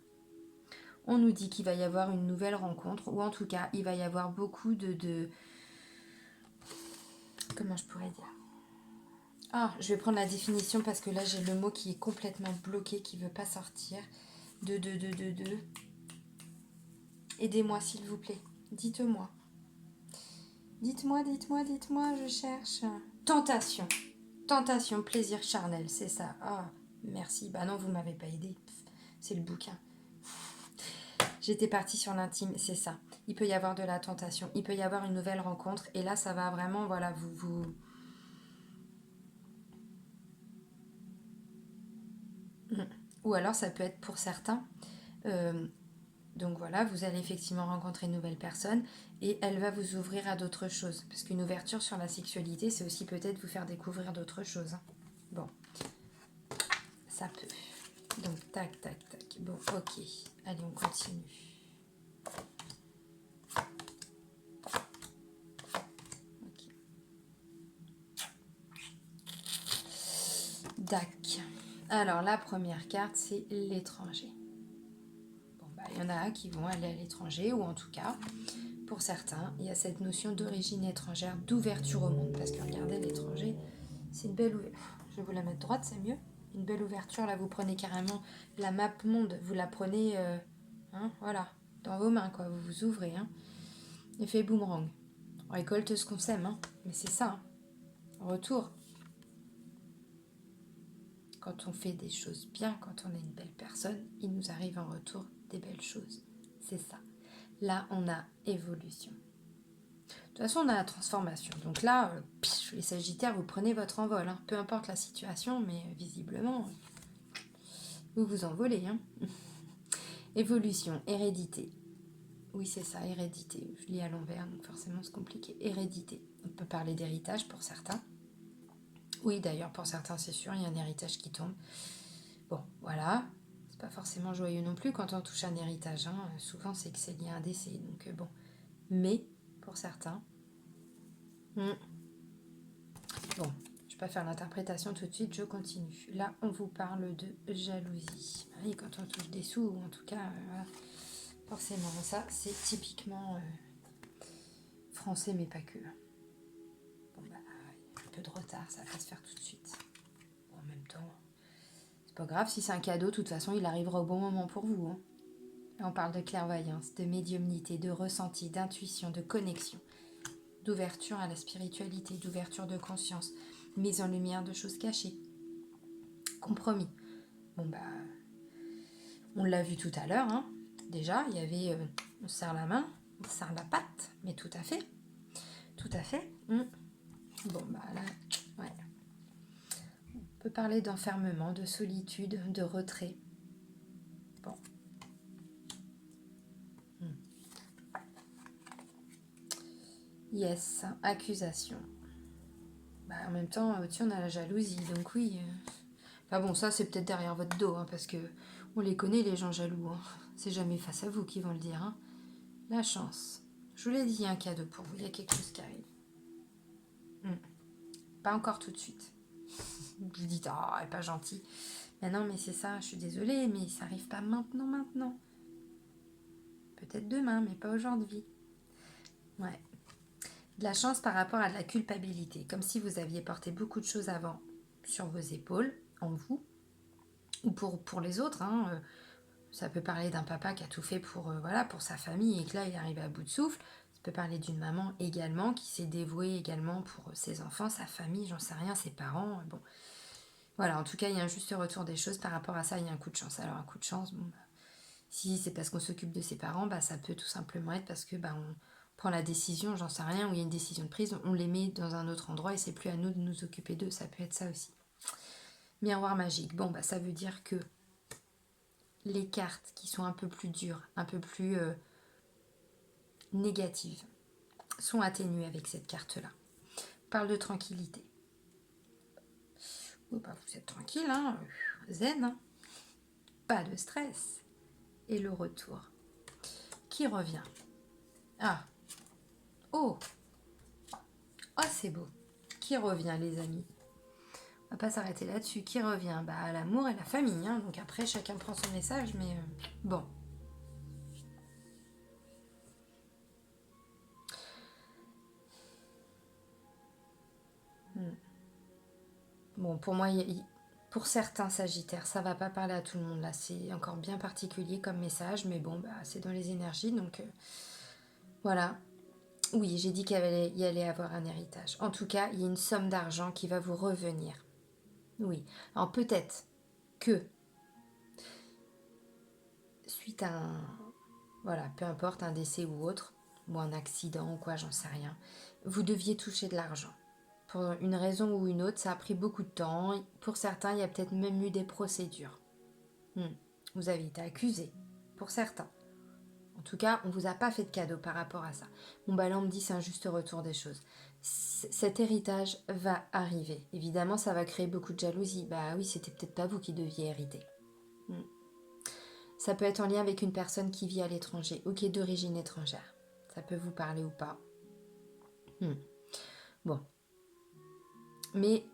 Speaker 1: On nous dit qu'il va y avoir une nouvelle rencontre, ou en tout cas, il va y avoir beaucoup de... Comment je pourrais dire? Ah, je vais prendre la définition parce que là, j'ai le mot qui est complètement bloqué, qui ne veut pas sortir. De. Aidez-moi, s'il vous plaît. Dites-moi. Dites-moi, je cherche. Tentation. Tentation, plaisir charnel, c'est ça. Ah, merci. Bah non, vous m'avez pas aidé. C'est le bouquin. J'étais partie sur l'intime, c'est ça. Il peut y avoir de la tentation, il peut y avoir une nouvelle rencontre, et là, ça va vraiment, voilà, vous... Ou alors, ça peut être pour certains. Donc voilà, vous allez effectivement rencontrer une nouvelle personne, et elle va vous ouvrir à d'autres choses. Parce qu'une ouverture sur la sexualité, c'est aussi peut-être vous faire découvrir d'autres choses. Bon, ça peut. Donc, tac, tac, tac. Bon, ok. Allez, on continue. Dac. Alors, la première carte, c'est l'étranger. Bon, bah, il y en a qui vont aller à l'étranger, ou en tout cas, pour certains, il y a cette notion d'origine étrangère, d'ouverture au monde. Parce que regardez, l'étranger, c'est une belle ouverture. Je vais vous la mettre droite, c'est mieux. Une belle ouverture, là, vous prenez carrément la map monde, vous la prenez, voilà, dans vos mains, quoi. Vous vous ouvrez, Effet boomerang. On récolte ce qu'on sème, mais c'est ça, Retour. Quand on fait des choses bien, quand on est une belle personne, il nous arrive en retour des belles choses. C'est ça. Là, on a évolution. De toute façon, on a la transformation. Donc là, les Sagittaires, vous prenez votre envol. Peu importe la situation, mais visiblement, vous vous envolez. Évolution, hérédité. Oui, c'est ça, hérédité. Je lis à l'envers, donc forcément, c'est compliqué. Hérédité. On peut parler d'héritage pour certains. Oui, d'ailleurs, pour certains, c'est sûr, il y a un héritage qui tombe. Bon, voilà. C'est pas forcément joyeux non plus quand on touche un héritage. Souvent, c'est que c'est lié à un décès. Donc, bon. Mais, pour certains... Bon, je vais pas faire l'interprétation tout de suite, je continue. Là, on vous parle de jalousie. Oui, quand on touche des sous, ou en tout cas, voilà. Forcément, ça, c'est typiquement français, mais pas que. Bon, bah, un peu de retard, ça va pas se faire tout de suite. Bon, en même temps... pas grave, si c'est un cadeau, de toute façon, il arrivera au bon moment pour vous. On parle de clairvoyance, de médiumnité, de ressenti, d'intuition, de connexion, d'ouverture à la spiritualité, d'ouverture de conscience, mise en lumière de choses cachées, compromis. Bon, bah, on l'a vu tout à l'heure, déjà, il y avait, on serre la main, on serre la patte, mais tout à fait. Tout à fait. Bon, bah là, ouais. On peut parler d'enfermement, de solitude, de retrait. Bon. Yes, accusation. Bah, en même temps, au-dessus, on a la jalousie, donc oui. Enfin bon, ça, c'est peut-être derrière votre dos, parce que on les connaît, les gens jaloux. C'est jamais face à vous qu'ils vont le dire. La chance. Je vous l'ai dit, il y a un cadeau pour vous, il y a quelque chose qui arrive. Pas encore tout de suite. Vous dites, elle est pas gentille. Mais non, mais c'est ça, je suis désolée, mais ça arrive pas maintenant. Peut-être demain, mais pas aujourd'hui. Ouais. De la chance par rapport à de la culpabilité, comme si vous aviez porté beaucoup de choses avant sur vos épaules, en vous, ou pour les autres. Ça peut parler d'un papa qui a tout fait pour sa famille et que là il est arrivé à bout de souffle. Ça peut parler d'une maman également qui s'est dévouée également pour ses enfants, sa famille, j'en sais rien, ses parents. Bon, voilà, en tout cas il y a un juste retour des choses par rapport à ça. Il y a un coup de chance. Alors un coup de chance, si c'est parce qu'on s'occupe de ses parents, ça peut tout simplement être parce que on prend la décision, j'en sais rien, où il y a une décision de prise, on les met dans un autre endroit et c'est plus à nous de nous occuper d'eux. Ça peut être ça aussi. Miroir magique. Bon, ça veut dire que les cartes qui sont un peu plus dures, un peu plus négatives, sont atténuées avec cette carte-là. Parle de tranquillité. Vous êtes tranquille, zen, pas de stress. Et le retour. Qui revient? Oh, c'est beau. Qui revient, les amis? On va pas s'arrêter là-dessus. Qui revient? L'amour et la famille. Donc après, chacun prend son message, mais bon. Bon, pour moi, pour certains Sagittaires, ça va pas parler à tout le monde là. C'est encore bien particulier comme message, mais bon, bah, c'est dans les énergies, donc voilà. Oui, j'ai dit qu'il y allait avoir un héritage. En tout cas, il y a une somme d'argent qui va vous revenir. Oui. Alors peut-être que suite à un, voilà, peu importe, un décès ou autre, ou un accident ou quoi, j'en sais rien, vous deviez toucher de l'argent. Pour une raison ou une autre, ça a pris beaucoup de temps. Pour certains, il y a peut-être même eu des procédures. Vous avez été accusé, pour certains. En tout cas, on ne vous a pas fait de cadeau par rapport à ça. Bon, bah là, on me dit c'est un juste retour des choses. Cet héritage va arriver. Évidemment, ça va créer beaucoup de jalousie. Bah oui, c'était peut-être pas vous qui deviez hériter. Ça peut être en lien avec une personne qui vit à l'étranger ou qui est d'origine étrangère. Ça peut vous parler ou pas. Bon. Mais...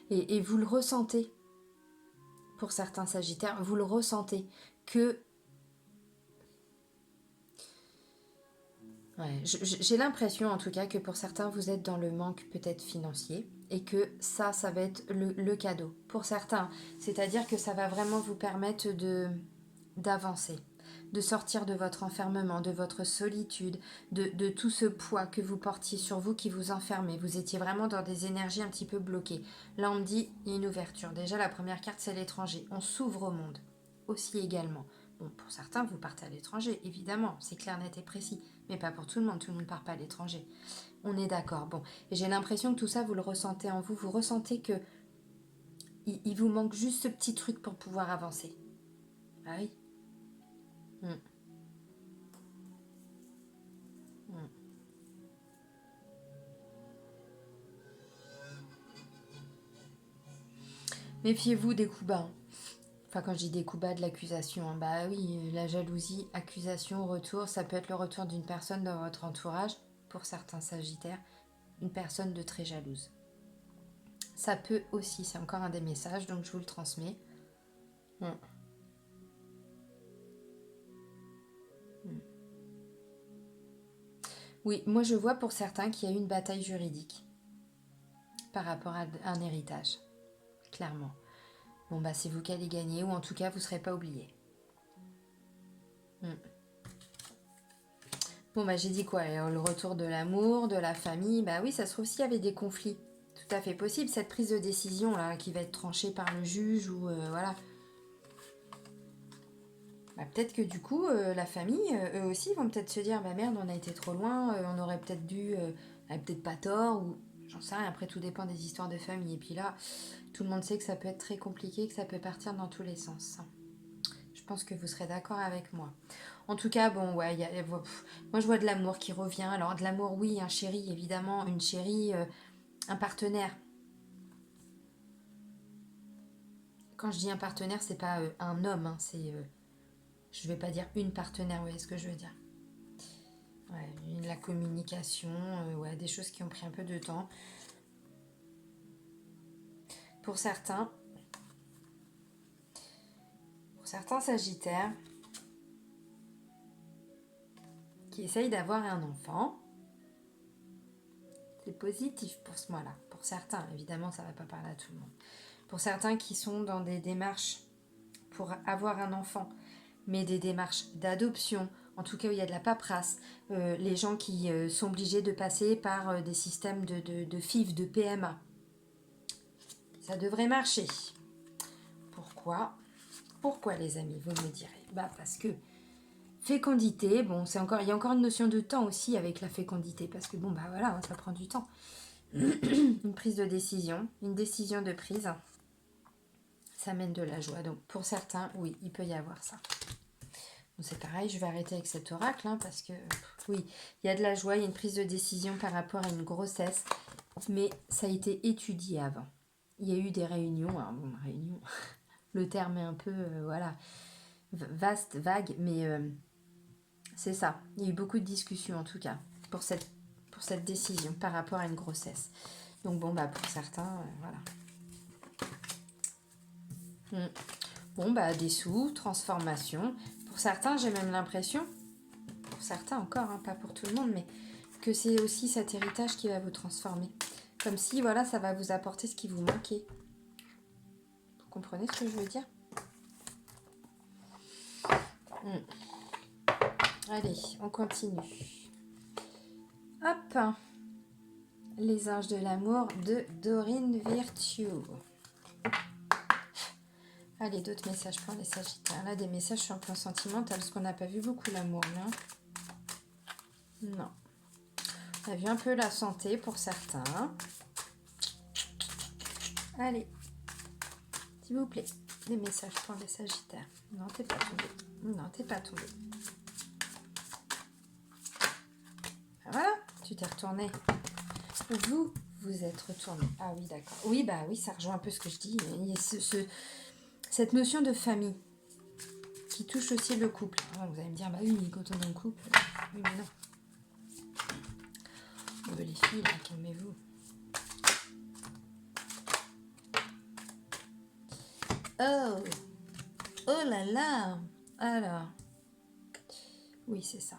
Speaker 1: Et vous le ressentez. Pour certains Sagittaires, vous le ressentez. Que... Ouais, j'ai l'impression en tout cas que pour certains, vous êtes dans le manque peut-être financier. Et que ça va être le cadeau. Pour certains. C'est-à-dire que ça va vraiment vous permettre d'avancer, de sortir de votre enfermement, de votre solitude, de tout ce poids que vous portiez sur vous qui vous enfermait. Vous étiez vraiment dans des énergies un petit peu bloquées. Là, on me dit, il y a une ouverture. Déjà, la première carte, c'est l'étranger. On s'ouvre au monde, aussi également. Bon, pour certains, vous partez à l'étranger, évidemment, c'est clair, net et précis. Mais pas pour tout le monde ne part pas à l'étranger. On est d'accord, bon. Et j'ai l'impression que tout ça, vous le ressentez en vous. Vous ressentez que il vous manque juste ce petit truc pour pouvoir avancer. Ah oui. Méfiez-vous des coups bas. Enfin, quand je dis des coups bas, de l'accusation. Bah oui, la jalousie, accusation, retour, ça peut être le retour d'une personne dans votre entourage, pour certains Sagittaires, une personne de très jalouse. Ça peut aussi, c'est encore un des messages, donc je vous le transmets. Oui, moi je vois pour certains qu'il y a eu une bataille juridique par rapport à un héritage, clairement. Bon bah c'est vous qui allez gagner, ou en tout cas vous ne serez pas oublié. Bon bah j'ai dit quoi? Le retour de l'amour, de la famille, bah oui, ça se trouve s'il y avait des conflits. Tout à fait possible, cette prise de décision là qui va être tranchée par le juge ou voilà. Bah, peut-être que du coup la famille, eux aussi vont peut-être se dire bah merde on a été trop loin, on aurait peut-être dû, on avait peut-être pas tort ou j'en sais rien, après tout dépend des histoires de famille et puis là tout le monde sait que ça peut être très compliqué, que ça peut partir dans tous les sens. Je pense que vous serez d'accord avec moi. En tout cas, bon, ouais, moi je vois de l'amour qui revient. Alors de l'amour, oui, un chéri, évidemment, une chérie, un partenaire. Quand je dis un partenaire, c'est pas un homme, hein, c'est, je vais pas dire une partenaire, vous voyez ce que je veux dire. Ouais, la communication, ouais, des choses qui ont pris un peu de temps. Pour certains Sagittaires qui essayent d'avoir un enfant, c'est positif pour ce mois-là. Pour certains, évidemment, ça ne va pas parler à tout le monde. Pour certains qui sont dans des démarches pour avoir un enfant, mais des démarches d'adoption, en tout cas où il y a de la paperasse, les gens qui sont obligés de passer par des systèmes de FIV, de PMA. Ça devrait marcher. Pourquoi les amis, vous me direz? Bah parce que fécondité, bon, il y a encore une notion de temps aussi avec la fécondité, parce que bon, bah voilà, ça prend du temps. Une prise de décision, une décision de prise, ça mène de la joie. Donc pour certains, oui, il peut y avoir ça. Bon, c'est pareil, je vais arrêter avec cet oracle, hein, parce que oui, il y a de la joie, il y a une prise de décision par rapport à une grossesse, mais ça a été étudié avant. Il y a eu des réunions, alors bon, réunion, le terme est un peu, voilà, vaste, vague, mais c'est ça. Il y a eu beaucoup de discussions en tout cas pour cette décision par rapport à une grossesse. Donc bon, bah pour certains, voilà. Bon, bah des sous, transformation. Pour certains, j'ai même l'impression, pour certains encore, hein, pas pour tout le monde, mais que c'est aussi cet héritage qui va vous transformer. Comme si, voilà, ça va vous apporter ce qui vous manquait. Vous comprenez ce que je veux dire? Allez, on continue. Hop! Les anges de l'amour de Dorine Virtue. Allez, d'autres messages pour les Sagittaires. Là, des messages sur le plan sentimental, parce qu'on n'a pas vu beaucoup l'amour, là. Non. On a vu un peu la santé pour certains. Allez, s'il vous plaît, des messages pour les Sagittaires. Non, t'es pas tombé. Non, t'es pas tombé. Voilà, tu t'es retourné. Vous êtes retourné. Ah oui, d'accord. Oui, bah oui, ça rejoint un peu ce que je dis. Il y a cette notion de famille qui touche aussi le couple. Alors, vous allez me dire, bah oui, mais quand on est en couple, oui, mais non. Les filles, là, calmez-vous. Oh, oh là là. Alors, oui, c'est ça.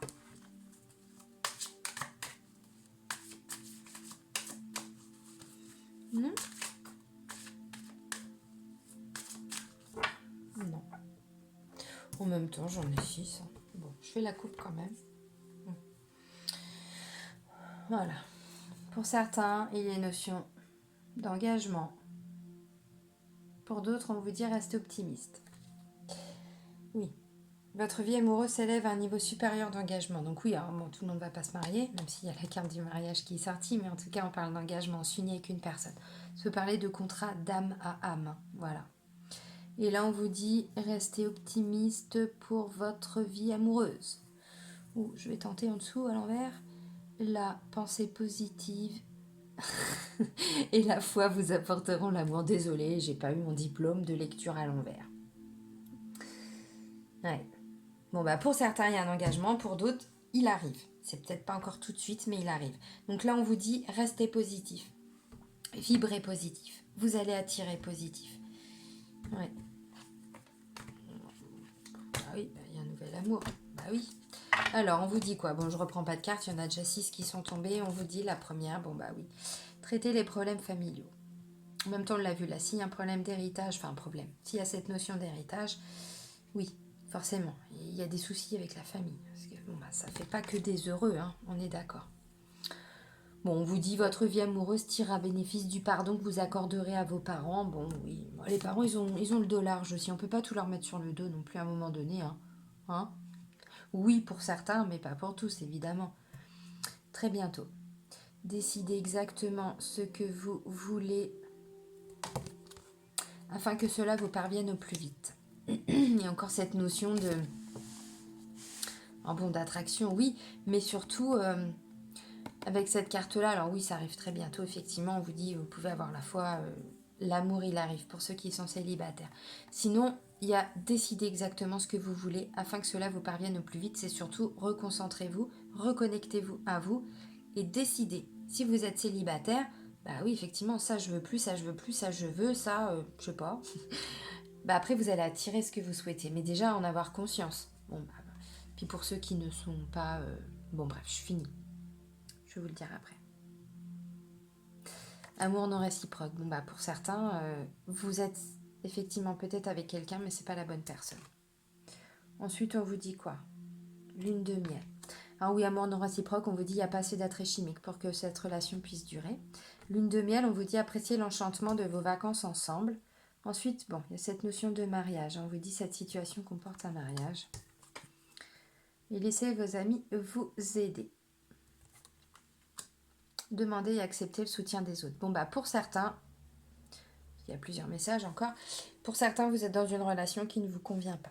Speaker 1: Non. Non. En même temps, j'en ai 6. Bon, je fais la coupe quand même. Voilà. Pour certains, il y a une notion d'engagement. Pour d'autres, on vous dit restez optimiste. Oui. Votre vie amoureuse s'élève à un niveau supérieur d'engagement. Donc oui, alors, bon, tout le monde ne va pas se marier, même s'il y a la carte du mariage qui est sortie, mais en tout cas, on parle d'engagement, on s'unit avec une personne. Ça peut parler de contrat d'âme à âme. Voilà. Et là, on vous dit restez optimiste pour votre vie amoureuse. Ouh, je vais tenter en dessous à l'envers. La pensée positive et la foi vous apporteront l'amour. Désolée, j'ai pas eu mon diplôme de lecture à l'envers. Ouais. Bon, bah pour certains, il y a un engagement, pour d'autres, il arrive. C'est peut-être pas encore tout de suite, mais il arrive. Donc là, on vous dit restez positif. Vibrez positif. Vous allez attirer positif. Ouais. Ah oui, bah, il y a un nouvel amour. Bah oui. Alors, on vous dit quoi? Bon, je reprends pas de cartes, il y en a déjà 6 qui sont tombées. On vous dit la première, bon bah oui. Traiter les problèmes familiaux. En même temps, on l'a vu là, s'il y a un problème d'héritage, enfin un problème, s'il y a cette notion d'héritage, oui, forcément, il y a des soucis avec la famille. Parce que bon, bah, ça fait pas que des heureux, hein, on est d'accord. Bon, on vous dit votre vie amoureuse tire à bénéfice du pardon que vous accorderez à vos parents. Bon, oui, les parents, ils ont le dos large aussi. On peut pas tout leur mettre sur le dos non plus à un moment donné. Hein. Oui, pour certains, mais pas pour tous, évidemment. Très bientôt. Décidez exactement ce que vous voulez afin que cela vous parvienne au plus vite. Il y a encore cette notion de... d'attraction, oui, mais surtout... avec cette carte-là, alors oui, ça arrive très bientôt, effectivement, on vous dit, vous pouvez avoir la foi, l'amour, il arrive pour ceux qui sont célibataires. Sinon, il y a décider exactement ce que vous voulez afin que cela vous parvienne au plus vite. C'est surtout reconcentrez-vous, reconnectez-vous à vous et décidez. Si vous êtes célibataire, bah oui, effectivement, ça je veux plus, ça je veux plus, ça je veux, ça, je sais pas. Bah après, vous allez attirer ce que vous souhaitez, mais déjà en avoir conscience. Bon, bah, puis pour ceux qui ne sont pas... bon bref, je finis. Je vais vous le dire après. Amour non réciproque. Bon, bah pour certains, vous êtes effectivement peut-être avec quelqu'un, mais c'est pas la bonne personne. Ensuite, on vous dit quoi? Lune de miel. Ah oui, amour non réciproque, on vous dit il n'y a pas assez d'attrait chimique pour que cette relation puisse durer. Lune de miel, on vous dit apprécier l'enchantement de vos vacances ensemble. Ensuite, bon, il y a cette notion de mariage. On vous dit cette situation comporte un mariage. Et laissez vos amis vous aider. Demandez et accepter le soutien des autres. Bon, bah pour certains, il y a plusieurs messages encore, pour certains, vous êtes dans une relation qui ne vous convient pas.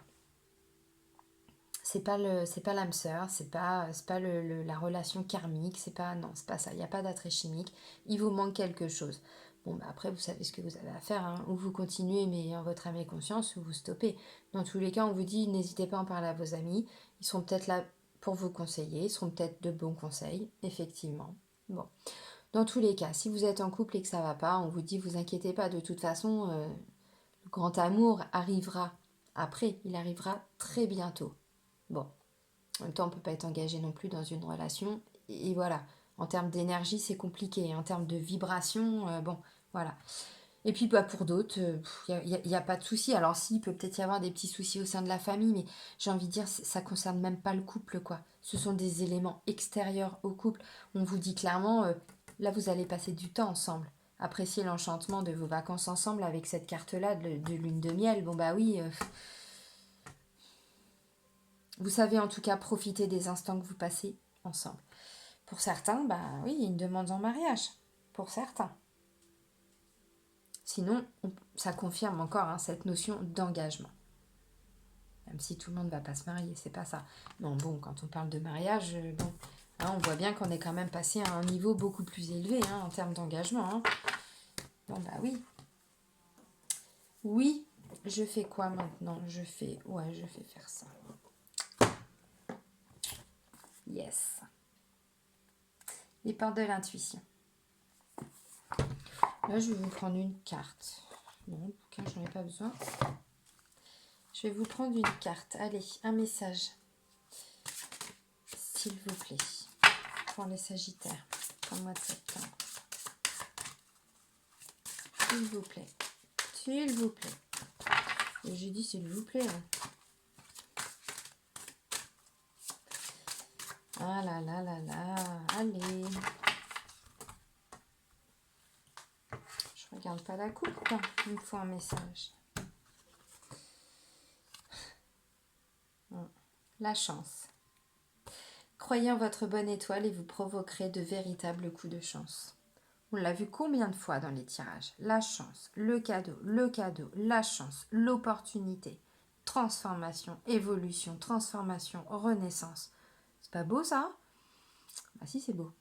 Speaker 1: C'est pas l'âme sœur, c'est pas la relation karmique, c'est pas ça, il n'y a pas d'attrait chimique, il vous manque quelque chose. Bon, bah après, vous savez ce que vous avez à faire, hein. Ou vous continuez, mais en votre âme et conscience, ou vous stoppez. Dans tous les cas, on vous dit, n'hésitez pas à en parler à vos amis, ils seront peut-être là pour vous conseiller, ils seront peut-être de bons conseils, effectivement. Bon. Dans tous les cas, si vous êtes en couple et que ça va pas, on vous dit, vous inquiétez pas, de toute façon, le grand amour arrivera après, il arrivera très bientôt. Bon, en même temps, on ne peut pas être engagé non plus dans une relation. Et voilà, En termes d'énergie, c'est compliqué. En termes de vibration, bon, voilà. Et puis bah, pour d'autres, il n'y a pas de souci. Alors si, il peut peut-être y avoir des petits soucis au sein de la famille, mais j'ai envie de dire, ça ne concerne même pas le couple, quoi. Ce sont des éléments extérieurs au couple. On vous dit clairement, là, vous allez passer du temps ensemble. Apprécier l'enchantement de vos vacances ensemble avec cette carte-là de lune de miel. Bon bah oui, vous savez en tout cas profiter des instants que vous passez ensemble. Pour certains, bah oui, il y a une demande en mariage. Pour certains. Sinon, ça confirme encore hein, cette notion d'engagement. Même si tout le monde ne va pas se marier, c'est pas ça. Non, bon, quand on parle de mariage, bon, hein, on voit bien qu'on est quand même passé à un niveau beaucoup plus élevé hein, en termes d'engagement. Hein. Bon, bah oui. Oui, je fais quoi maintenant? Je fais faire ça. Yes. Les portes de l'intuition. Là, je vais vous prendre une carte. Non, le bouquin, j'en ai pas besoin. Je vais vous prendre une carte. Allez, un message. S'il vous plaît. Pour les Sagittaires. Pour le mois de septembre. S'il vous plaît. S'il vous plaît. Et j'ai dit s'il vous plaît. Hein. Ah là là là là. Allez. Je regarde pas la coupe. Hein. Il me faut un message. La chance. Croyez en votre bonne étoile et vous provoquerez de véritables coups de chance. On l'a vu combien de fois dans les tirages? La chance, le cadeau, la chance, l'opportunité, transformation, évolution, transformation, renaissance. C'est pas beau ça? Bah si, c'est beau.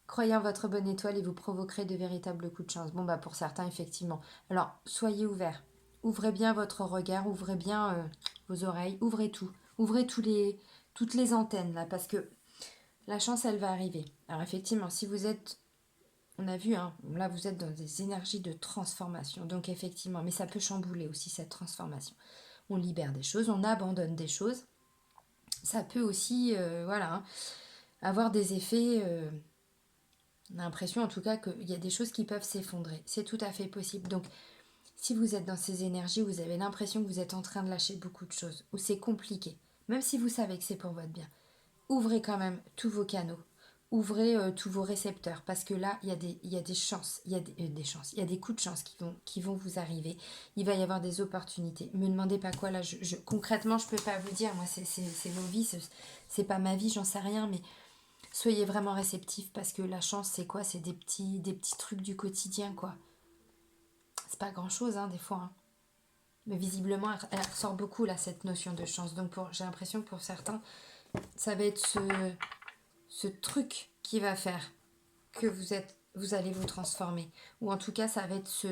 Speaker 1: Croyez en votre bonne étoile et vous provoquerez de véritables coups de chance. Bon bah pour certains effectivement. Alors soyez ouverts. Ouvrez bien votre regard, ouvrez bien vos oreilles, ouvrez tout. Ouvrez toutes les antennes là parce que la chance elle va arriver. Alors effectivement si vous êtes, on a vu hein, là vous êtes dans des énergies de transformation. Donc effectivement, mais ça peut chambouler aussi cette transformation. On libère des choses, on abandonne des choses. Ça peut aussi voilà, hein, avoir des effets... on a l'impression en tout cas qu'il y a des choses qui peuvent s'effondrer. C'est tout à fait possible. Donc, si vous êtes dans ces énergies, vous avez l'impression que vous êtes en train de lâcher beaucoup de choses, ou c'est compliqué, même si vous savez que c'est pour votre bien, ouvrez quand même tous vos canaux. Ouvrez tous vos récepteurs, parce que là, il y a des chances, il y a des chances, il y a des coups de chance qui vont vous arriver. Il va y avoir des opportunités. Me demandez pas quoi, là, concrètement, je peux pas vous dire, moi, c'est vos vies, c'est pas ma vie, j'en sais rien, mais soyez vraiment réceptifs parce que la chance, c'est quoi? C'est des petits trucs du quotidien, quoi. C'est pas grand-chose, hein, des fois. Hein. Mais visiblement, elle ressort beaucoup, là, cette notion de chance. Donc, j'ai l'impression que pour certains, ça va être ce truc qui va faire que vous allez vous transformer. Ou en tout cas, ça va être ce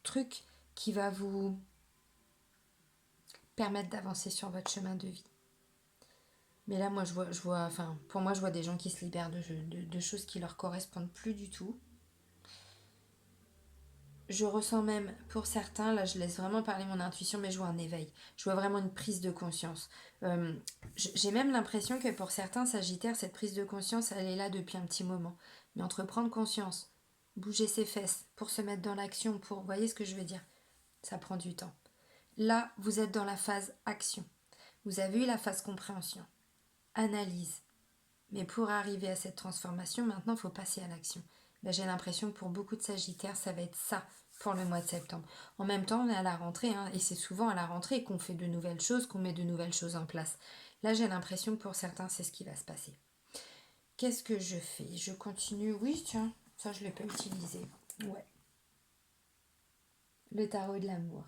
Speaker 1: truc qui va vous permettre d'avancer sur votre chemin de vie. Mais là, moi, pour moi, je vois des gens qui se libèrent de choses qui leur correspondent plus du tout. Je ressens même, pour certains, là je laisse vraiment parler mon intuition, mais je vois un éveil. Je vois vraiment une prise de conscience. J'ai même l'impression que pour certains Sagittaires, cette prise de conscience, elle est là depuis un petit moment. Mais entre prendre conscience, bouger ses fesses, pour se mettre dans l'action, vous voyez ce que je veux dire? Ça prend du temps. Là, vous êtes dans la phase action. Vous avez eu la phase compréhension, analyse. Mais pour arriver à cette transformation, maintenant, il faut passer à l'action. Ben, j'ai l'impression que pour beaucoup de Sagittaires, ça va être ça pour le mois de septembre. En même temps, on est à la rentrée, hein, et c'est souvent à la rentrée qu'on fait de nouvelles choses, qu'on met de nouvelles choses en place. Là, j'ai l'impression que pour certains, c'est ce qui va se passer. Qu'est-ce que je fais? Je continue. Oui, tiens, ça, je ne l'ai pas utilisé. Ouais. Le tarot de l'amour.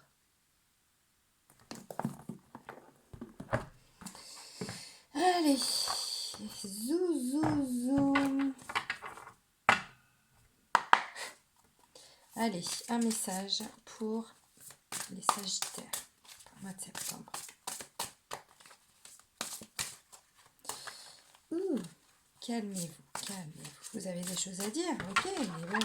Speaker 1: Allez, zoom. Allez, un message pour les Sagittaires pour le mois de septembre. Calmez-vous. Vous avez des choses à dire, ok, mais bon.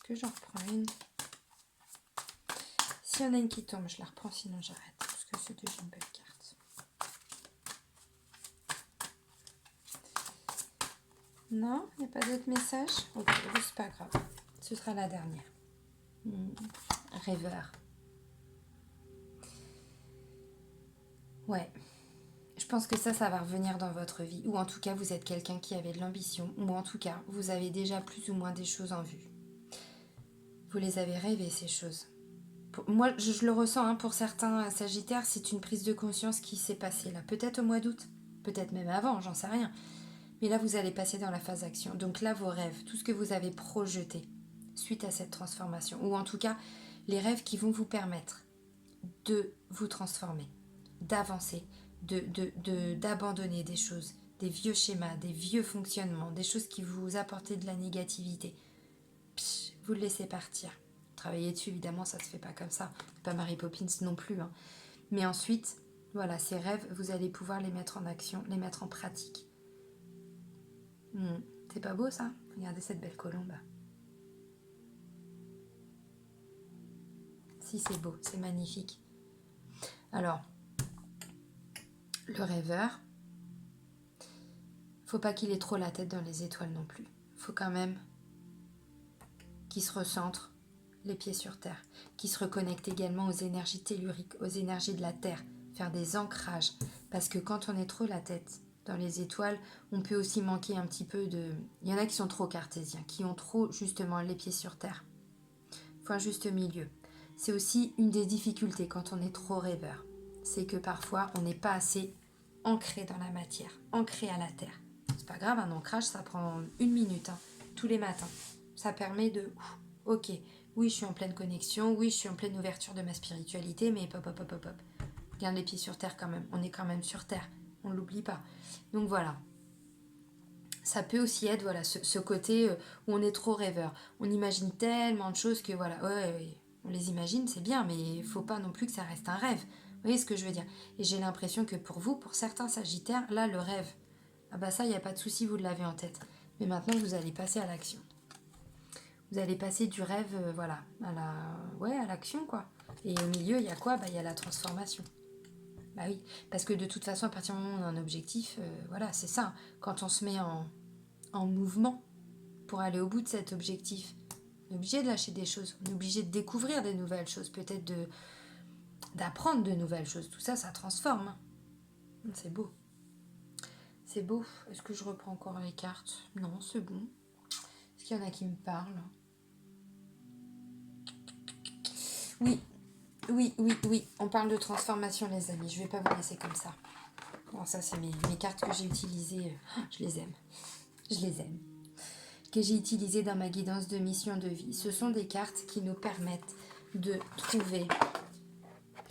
Speaker 1: que j'en reprends une? S'il y en a une qui tombe, je la reprends, sinon j'arrête. Parce que c'est déjà une belle carte. Non, il n'y a pas d'autres messages? Ok, c'est pas grave. Ce sera la dernière. Rêveur. Ouais. Je pense que ça va revenir dans votre vie. Ou en tout cas, vous êtes quelqu'un qui avait de l'ambition. Ou en tout cas, vous avez déjà plus ou moins des choses en vue. Vous les avez rêvées, ces choses. Moi, je le ressens, hein, pour certains Sagittaires, c'est une prise de conscience qui s'est passée là. Peut-être au mois d'août, peut-être même avant, j'en sais rien. Mais là, vous allez passer dans la phase action. Donc là, vos rêves, tout ce que vous avez projeté suite à cette transformation, ou en tout cas, les rêves qui vont vous permettre de vous transformer, d'avancer, d'abandonner des choses, des vieux schémas, des vieux fonctionnements, des choses qui vous apportaient de la négativité. Vous le laissez partir. Travailler dessus, évidemment, ça se fait pas comme ça. Pas Mary Poppins non plus. Hein. Mais ensuite, voilà, ces rêves, vous allez pouvoir les mettre en action, les mettre en pratique. C'est pas beau ça? Regardez cette belle colombe. Si, c'est beau, c'est magnifique. Alors, le rêveur, faut pas qu'il ait trop la tête dans les étoiles non plus. Faut quand même qu'il se recentre, les pieds sur terre, qu'il se reconnecte également aux énergies telluriques, aux énergies de la terre, faire des ancrages. Parce que quand on est trop la tête dans les étoiles, on peut aussi manquer un petit peu de... Il y en a qui sont trop cartésiens, qui ont trop justement les pieds sur terre. Il faut un juste milieu. C'est aussi une des difficultés quand on est trop rêveur. C'est que parfois on n'est pas assez ancré dans la matière, ancré à la terre. C'est pas grave, un ancrage ça prend 1 minute, hein, tous les matins. Ça permet de... Ok, oui je suis en pleine connexion, oui je suis en pleine ouverture de ma spiritualité, mais hop. Garde les pieds sur terre quand même, on est quand même sur terre, on ne l'oublie pas. Donc voilà. Ça peut aussi être voilà, ce côté où on est trop rêveur. On imagine tellement de choses que voilà, ouais, on les imagine, c'est bien, mais il ne faut pas non plus que ça reste un rêve. Vous voyez ce que je veux dire? Et j'ai l'impression que pour vous, pour certains Sagittaires, là, le rêve, ah bah ça, il n'y a pas de souci, vous l'avez en tête. Mais maintenant, vous allez passer à l'action. Vous allez passer du rêve, voilà, à l'action, quoi. Et au milieu, il y a quoi? Bah, il y a la transformation. Bah oui, parce que de toute façon, à partir du moment où on a un objectif, voilà, c'est ça. Quand on se met en mouvement pour aller au bout de cet objectif, on est obligé de lâcher des choses, on est obligé de découvrir des nouvelles choses, peut-être d'apprendre de nouvelles choses. Tout ça, ça transforme. Hein. C'est beau. C'est beau. Est-ce que je reprends encore les cartes? Non, c'est bon. Est-ce qu'il y en a qui me parlent? Oui. On parle de transformation, les amis. Je vais pas vous laisser comme ça. Bon, ça, c'est mes cartes que j'ai utilisées. Je les aime. Je les aime. Que j'ai utilisées dans ma guidance de mission de vie. Ce sont des cartes qui nous permettent de trouver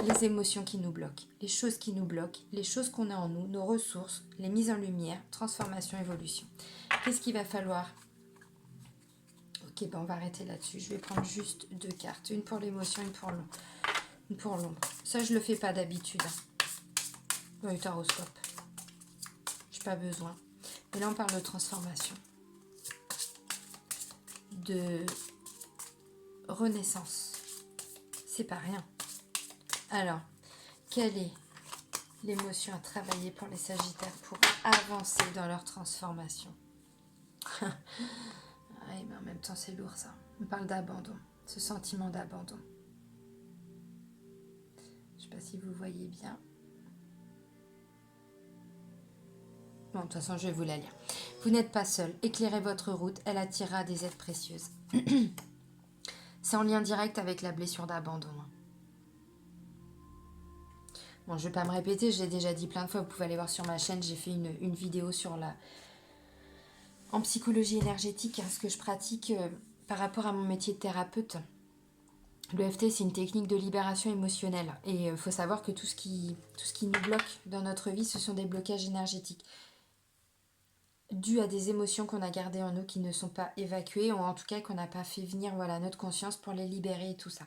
Speaker 1: les émotions qui nous bloquent, les choses qui nous bloquent, les choses qu'on a en nous, nos ressources, les mises en lumière, transformation, évolution. Qu'est-ce qu'il va falloir? Ok, on va arrêter là-dessus. Je vais prendre juste 2 cartes. Une pour l'émotion, une pour l'ombre. Ça, je le fais pas d'habitude. Dans le taroscope. Je n'ai pas besoin. Mais là, on parle de transformation. De renaissance. C'est pas rien. Alors, quelle est l'émotion à travailler pour les Sagittaires pour avancer dans leur transformation? Oui, mais en même temps, c'est lourd ça. On parle d'abandon, ce sentiment d'abandon. Je ne sais pas si vous voyez bien. Bon, de toute façon, je vais vous la lire. Vous n'êtes pas seul. Éclairez votre route, elle attirera des aides précieuses. C'est en lien direct avec la blessure d'abandon. Bon, je ne vais pas me répéter, je l'ai déjà dit plein de fois. Vous pouvez aller voir sur ma chaîne, j'ai fait une vidéo sur en psychologie énergétique, ce que je pratique par rapport à mon métier de thérapeute. L'EFT, c'est une technique de libération émotionnelle. Et il faut savoir que tout ce qui nous bloque dans notre vie, ce sont des blocages énergétiques dus à des émotions qu'on a gardées en nous qui ne sont pas évacuées, ou en tout cas qu'on n'a pas fait venir notre conscience pour les libérer et tout ça.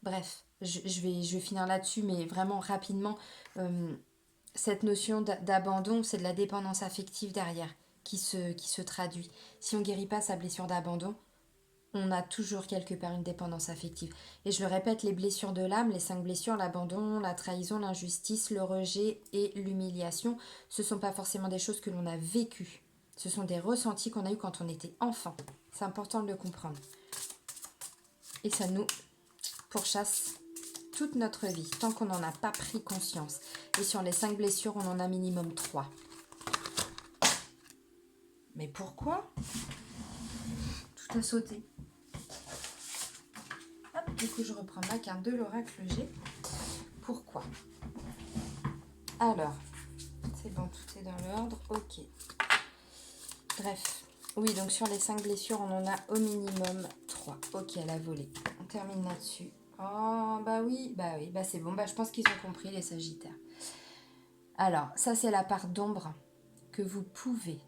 Speaker 1: Bref, je vais finir là-dessus, mais vraiment rapidement, cette notion d'abandon, c'est de la dépendance affective derrière qui se traduit. Si on ne guérit pas sa blessure d'abandon, on a toujours quelque part une dépendance affective. Et je le répète, les blessures de l'âme, les 5 blessures, l'abandon, la trahison, l'injustice, le rejet et l'humiliation, ce ne sont pas forcément des choses que l'on a vécues. Ce sont des ressentis qu'on a eus quand on était enfant. C'est important de le comprendre. Et ça nous pourchasse toute notre vie, tant qu'on n'en a pas pris conscience. Et sur les 5 blessures, on en a minimum 3. Mais pourquoi? Tout a sauté. Hop, du coup, je reprends ma carte de l'oracle G. Pourquoi? Alors, c'est bon, tout est dans l'ordre. Ok. Bref. Oui, donc sur les 5 blessures, on en a au minimum 3. Ok, elle a volé. On termine là-dessus. Oh, bah oui, bah c'est bon. Bah, je pense qu'ils ont compris, les Sagittaires. Alors, ça, c'est la part d'ombre que vous pouvez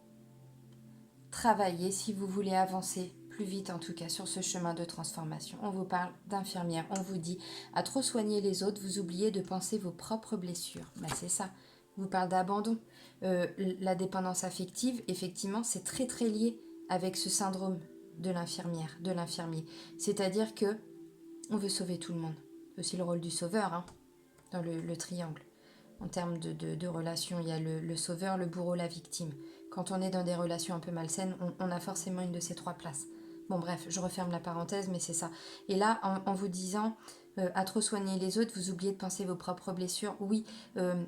Speaker 1: travailler si vous voulez avancer plus vite, en tout cas, sur ce chemin de transformation. On vous parle d'infirmière. On vous dit, à trop soigner les autres, vous oubliez de penser vos propres blessures. Bah, c'est ça. On vous parle d'abandon. La dépendance affective, effectivement, c'est très, très lié avec ce syndrome de l'infirmière, de l'infirmier. C'est-à-dire que on veut sauver tout le monde. C'est aussi le rôle du sauveur, hein, dans le triangle. En termes de relations, il y a le sauveur, le bourreau, la victime. Quand on est dans des relations un peu malsaines, on a forcément une de ces 3 places. Bon bref, je referme la parenthèse, mais c'est ça. Et là, en vous disant, à trop soigner les autres, vous oubliez de penser vos propres blessures. Oui,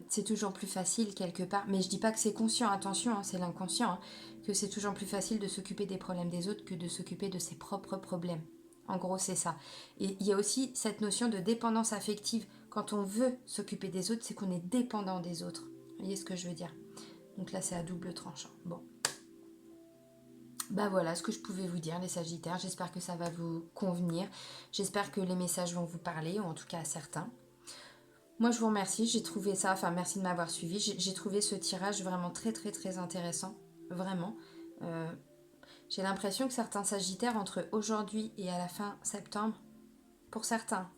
Speaker 1: c'est toujours plus facile quelque part, mais je dis pas que c'est conscient, attention, hein, c'est l'inconscient, hein, que c'est toujours plus facile de s'occuper des problèmes des autres que de s'occuper de ses propres problèmes. En gros, c'est ça. Et il y a aussi cette notion de dépendance affective. Quand on veut s'occuper des autres, c'est qu'on est dépendant des autres. Vous voyez ce que je veux dire? Donc là, c'est à double tranchant. Bon. Bah voilà ce que je pouvais vous dire, les Sagittaires. J'espère que ça va vous convenir. J'espère que les messages vont vous parler, ou en tout cas à certains. Moi, je vous remercie. J'ai trouvé ça, enfin, merci de m'avoir suivi. J'ai trouvé ce tirage vraiment très, très, très intéressant. Vraiment. J'ai l'impression que certains Sagittaires, entre aujourd'hui et à la fin septembre, pour certains,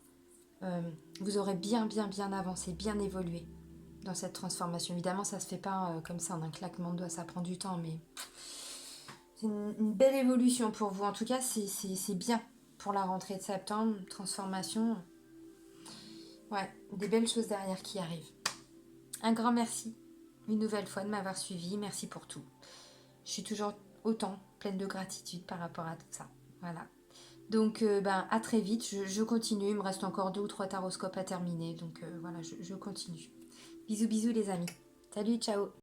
Speaker 1: vous aurez bien avancé, bien évolué dans cette transformation. Évidemment, ça se fait pas comme ça en un claquement de doigts, ça prend du temps, mais c'est une belle évolution pour vous. En tout cas, c'est bien pour la rentrée de septembre, transformation. Ouais, des belles choses derrière qui arrivent. Un grand merci, une nouvelle fois, de m'avoir suivi. Merci pour tout. Je suis toujours autant pleine de gratitude par rapport à tout ça. Voilà. Donc, à très vite. Je continue. Il me reste encore 2 ou 3 taroscopes à terminer. Donc, voilà, je continue. Bisous, bisous, les amis. Salut, ciao.